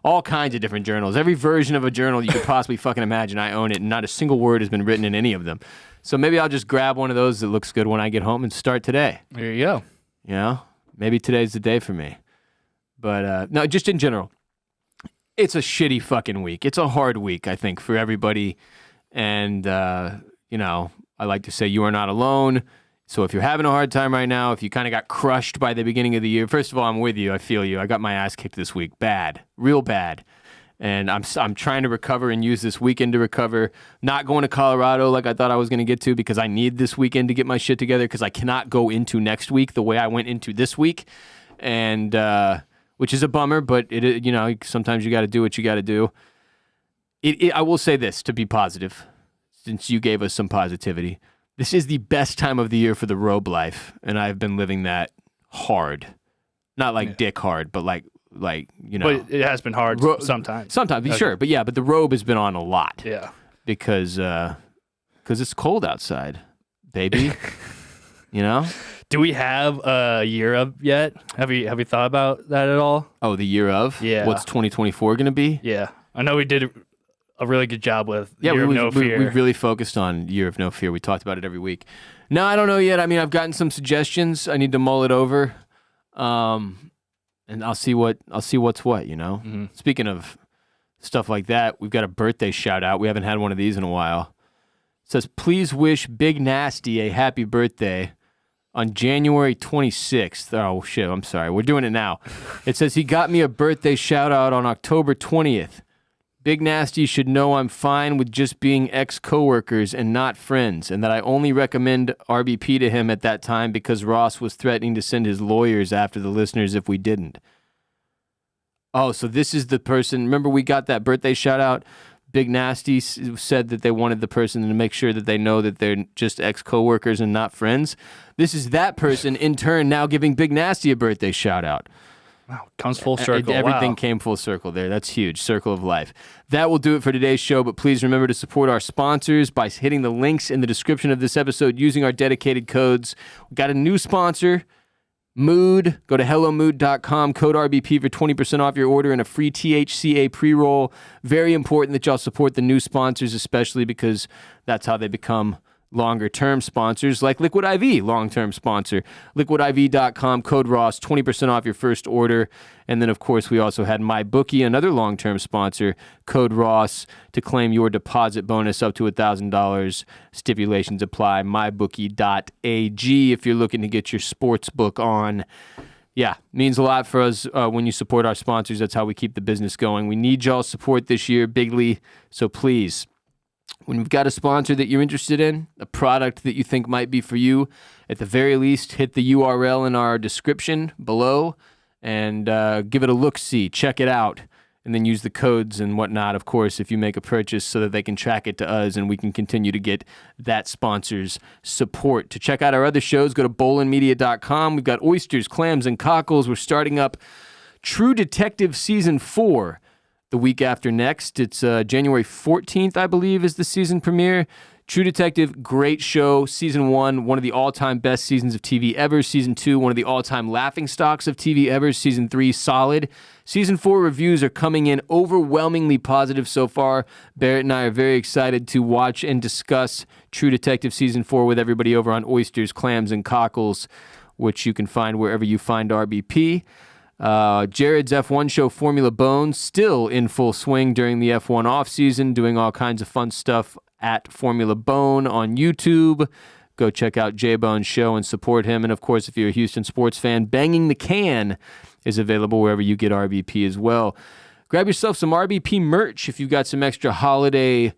All kinds of different journals. Every version of a journal you could possibly fucking imagine, I own it, and not a single word has been written in any of them. So maybe I'll just grab one of those that looks good when I get home and start today. There you go. Maybe today's the day for me. But no, just in general, it's a shitty fucking week. It's a hard week, I think, for everybody. And, I like to say you are not alone. So if you're having a hard time right now, if you kind of got crushed by the beginning of the year, first of all, I'm with you. I feel you. I got my ass kicked this week. Bad. Real bad. And I'm trying to recover and use this weekend to recover. Not going to Colorado like I thought I was going to get to because I need this weekend to get my shit together because I cannot go into next week the way I went into this week. And which is a bummer, but sometimes you got to do what you got to do. I will say this to be positive, since you gave us some positivity. This is the best time of the year for the robe life, and I've been living that hard. Not like dick hard, but like. But it has been hard sometimes. Sometimes, okay. Sure. But the robe has been on a lot. Yeah. Because it's cold outside, baby. Do we have a year of yet? Have you thought about that at all? Oh, the year of? Yeah. What's 2024 going to be? Yeah. I know we did a really good job with Year of No Fear. We really focused on Year of No Fear. We talked about it every week. No, I don't know yet. I mean, I've gotten some suggestions. I need to mull it over. And I'll see what's what, Mm-hmm. Speaking of stuff like that, we've got a birthday shout out. We haven't had one of these in a while. It says, please wish Big Nasty a happy birthday on January 26th. Oh, shit, I'm sorry. We're doing it now. It says he got me a birthday shout out on October 20th. Big Nasty should know I'm fine with just being ex-coworkers and not friends, and that I only recommend RBP to him at that time because Ross was threatening to send his lawyers after the listeners if we didn't. Oh, so this is the person. Remember we got that birthday shout out? Big Nasty said that they wanted the person to make sure that they know that they're just ex-coworkers and not friends. This is that person in turn now giving Big Nasty a birthday shout out. Wow, comes full circle. Everything came full circle there. That's huge. Circle of life. That will do it for today's show, but please remember to support our sponsors by hitting the links in the description of this episode using our dedicated codes. We got a new sponsor. Mood, go to hellomood.com, code RBP for 20% off your order and a free THCA pre-roll. Very important that y'all support the new sponsors, especially because that's how they become longer-term sponsors, like Liquid IV, long-term sponsor. LiquidIV.com, code Ross, 20% off your first order. And then, of course, we also had MyBookie, another long-term sponsor, code Ross, to claim your deposit bonus up to $1,000. Stipulations apply. MyBookie.ag if you're looking to get your sports book on. Yeah, means a lot for us when you support our sponsors. That's how we keep the business going. We need y'all's support this year bigly, so please, when you've got a sponsor that you're interested in, a product that you think might be for you, at the very least, hit the URL in our description below and give it a look-see. Check it out, and then use the codes and whatnot, of course, if you make a purchase so that they can track it to us and we can continue to get that sponsor's support. To check out our other shows, go to bowlinmedia.com. We've got oysters, clams, and cockles. We're starting up True Detective Season 4. The week after next. It's January 14th, I believe, is the season premiere. True Detective, great show. Season 1, one of the all-time best seasons of TV ever. Season 2, one of the all-time laughingstocks of TV ever. Season 3, solid. Season 4 reviews are coming in overwhelmingly positive so far. Barrett and I are very excited to watch and discuss True Detective Season 4 with everybody over on Oysters, Clams, and Cockles, which you can find wherever you find RBP. Jared's F1 show Formula Bones still in full swing during the F1 offseason, doing all kinds of fun stuff at Formula Bone on YouTube. Go check out J-Bone's show and support him. And of course, if you're a Houston sports fan, Banging the Can is available wherever you get RBP as well. Grab yourself some RBP merch if you've got some extra holiday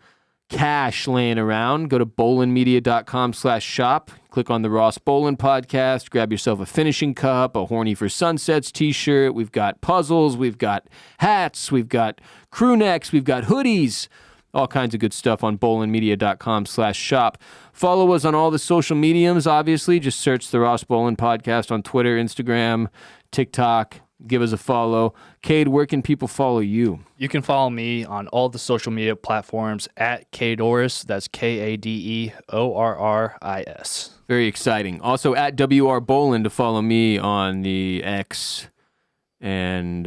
cash laying around. Go to bowlinmedia.com/shop. Click on the Ross Bolin podcast. Grab yourself a finishing cup, a Horny for Sunsets t-shirt. We've got puzzles. We've got hats. We've got crew necks. We've got hoodies. All kinds of good stuff on bowlinmedia.com/shop. Follow us on all the social mediums, obviously. Just search the Ross Bolin podcast on Twitter, Instagram, TikTok. Give us a follow. Kade, where can people follow you? You can follow me on all the social media platforms at Kade Orris. That's KADEORRIS. Very exciting. Also at WR Bolin to follow me on the X and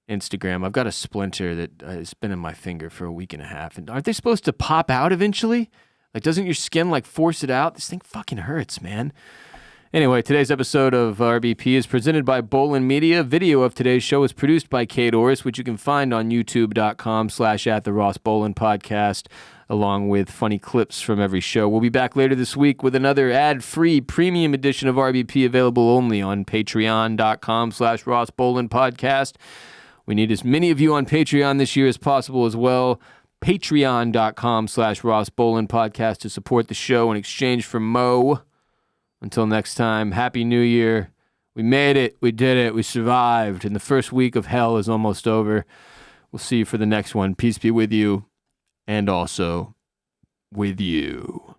Instagram. I've got a splinter that has been in my finger for a week and a half. And aren't they supposed to pop out eventually? Like, doesn't your skin like force it out? This thing fucking hurts, man. Anyway, today's episode of RBP is presented by Bolin Media. Video of today's show is produced by Kade Orris, which you can find on youtube.com/@the-Ross-Bolin-podcast, along with funny clips from every show. We'll be back later this week with another ad-free premium edition of RBP available only on patreon.com/Ross-Bolin-podcast. We need as many of you on Patreon this year as possible as well. Patreon.com/Ross-Bolin-podcast to support the show in exchange for Mo. Until next time, Happy New Year. We made it. We did it. We survived. And the first week of hell is almost over. We'll see you for the next one. Peace be with you and also with you.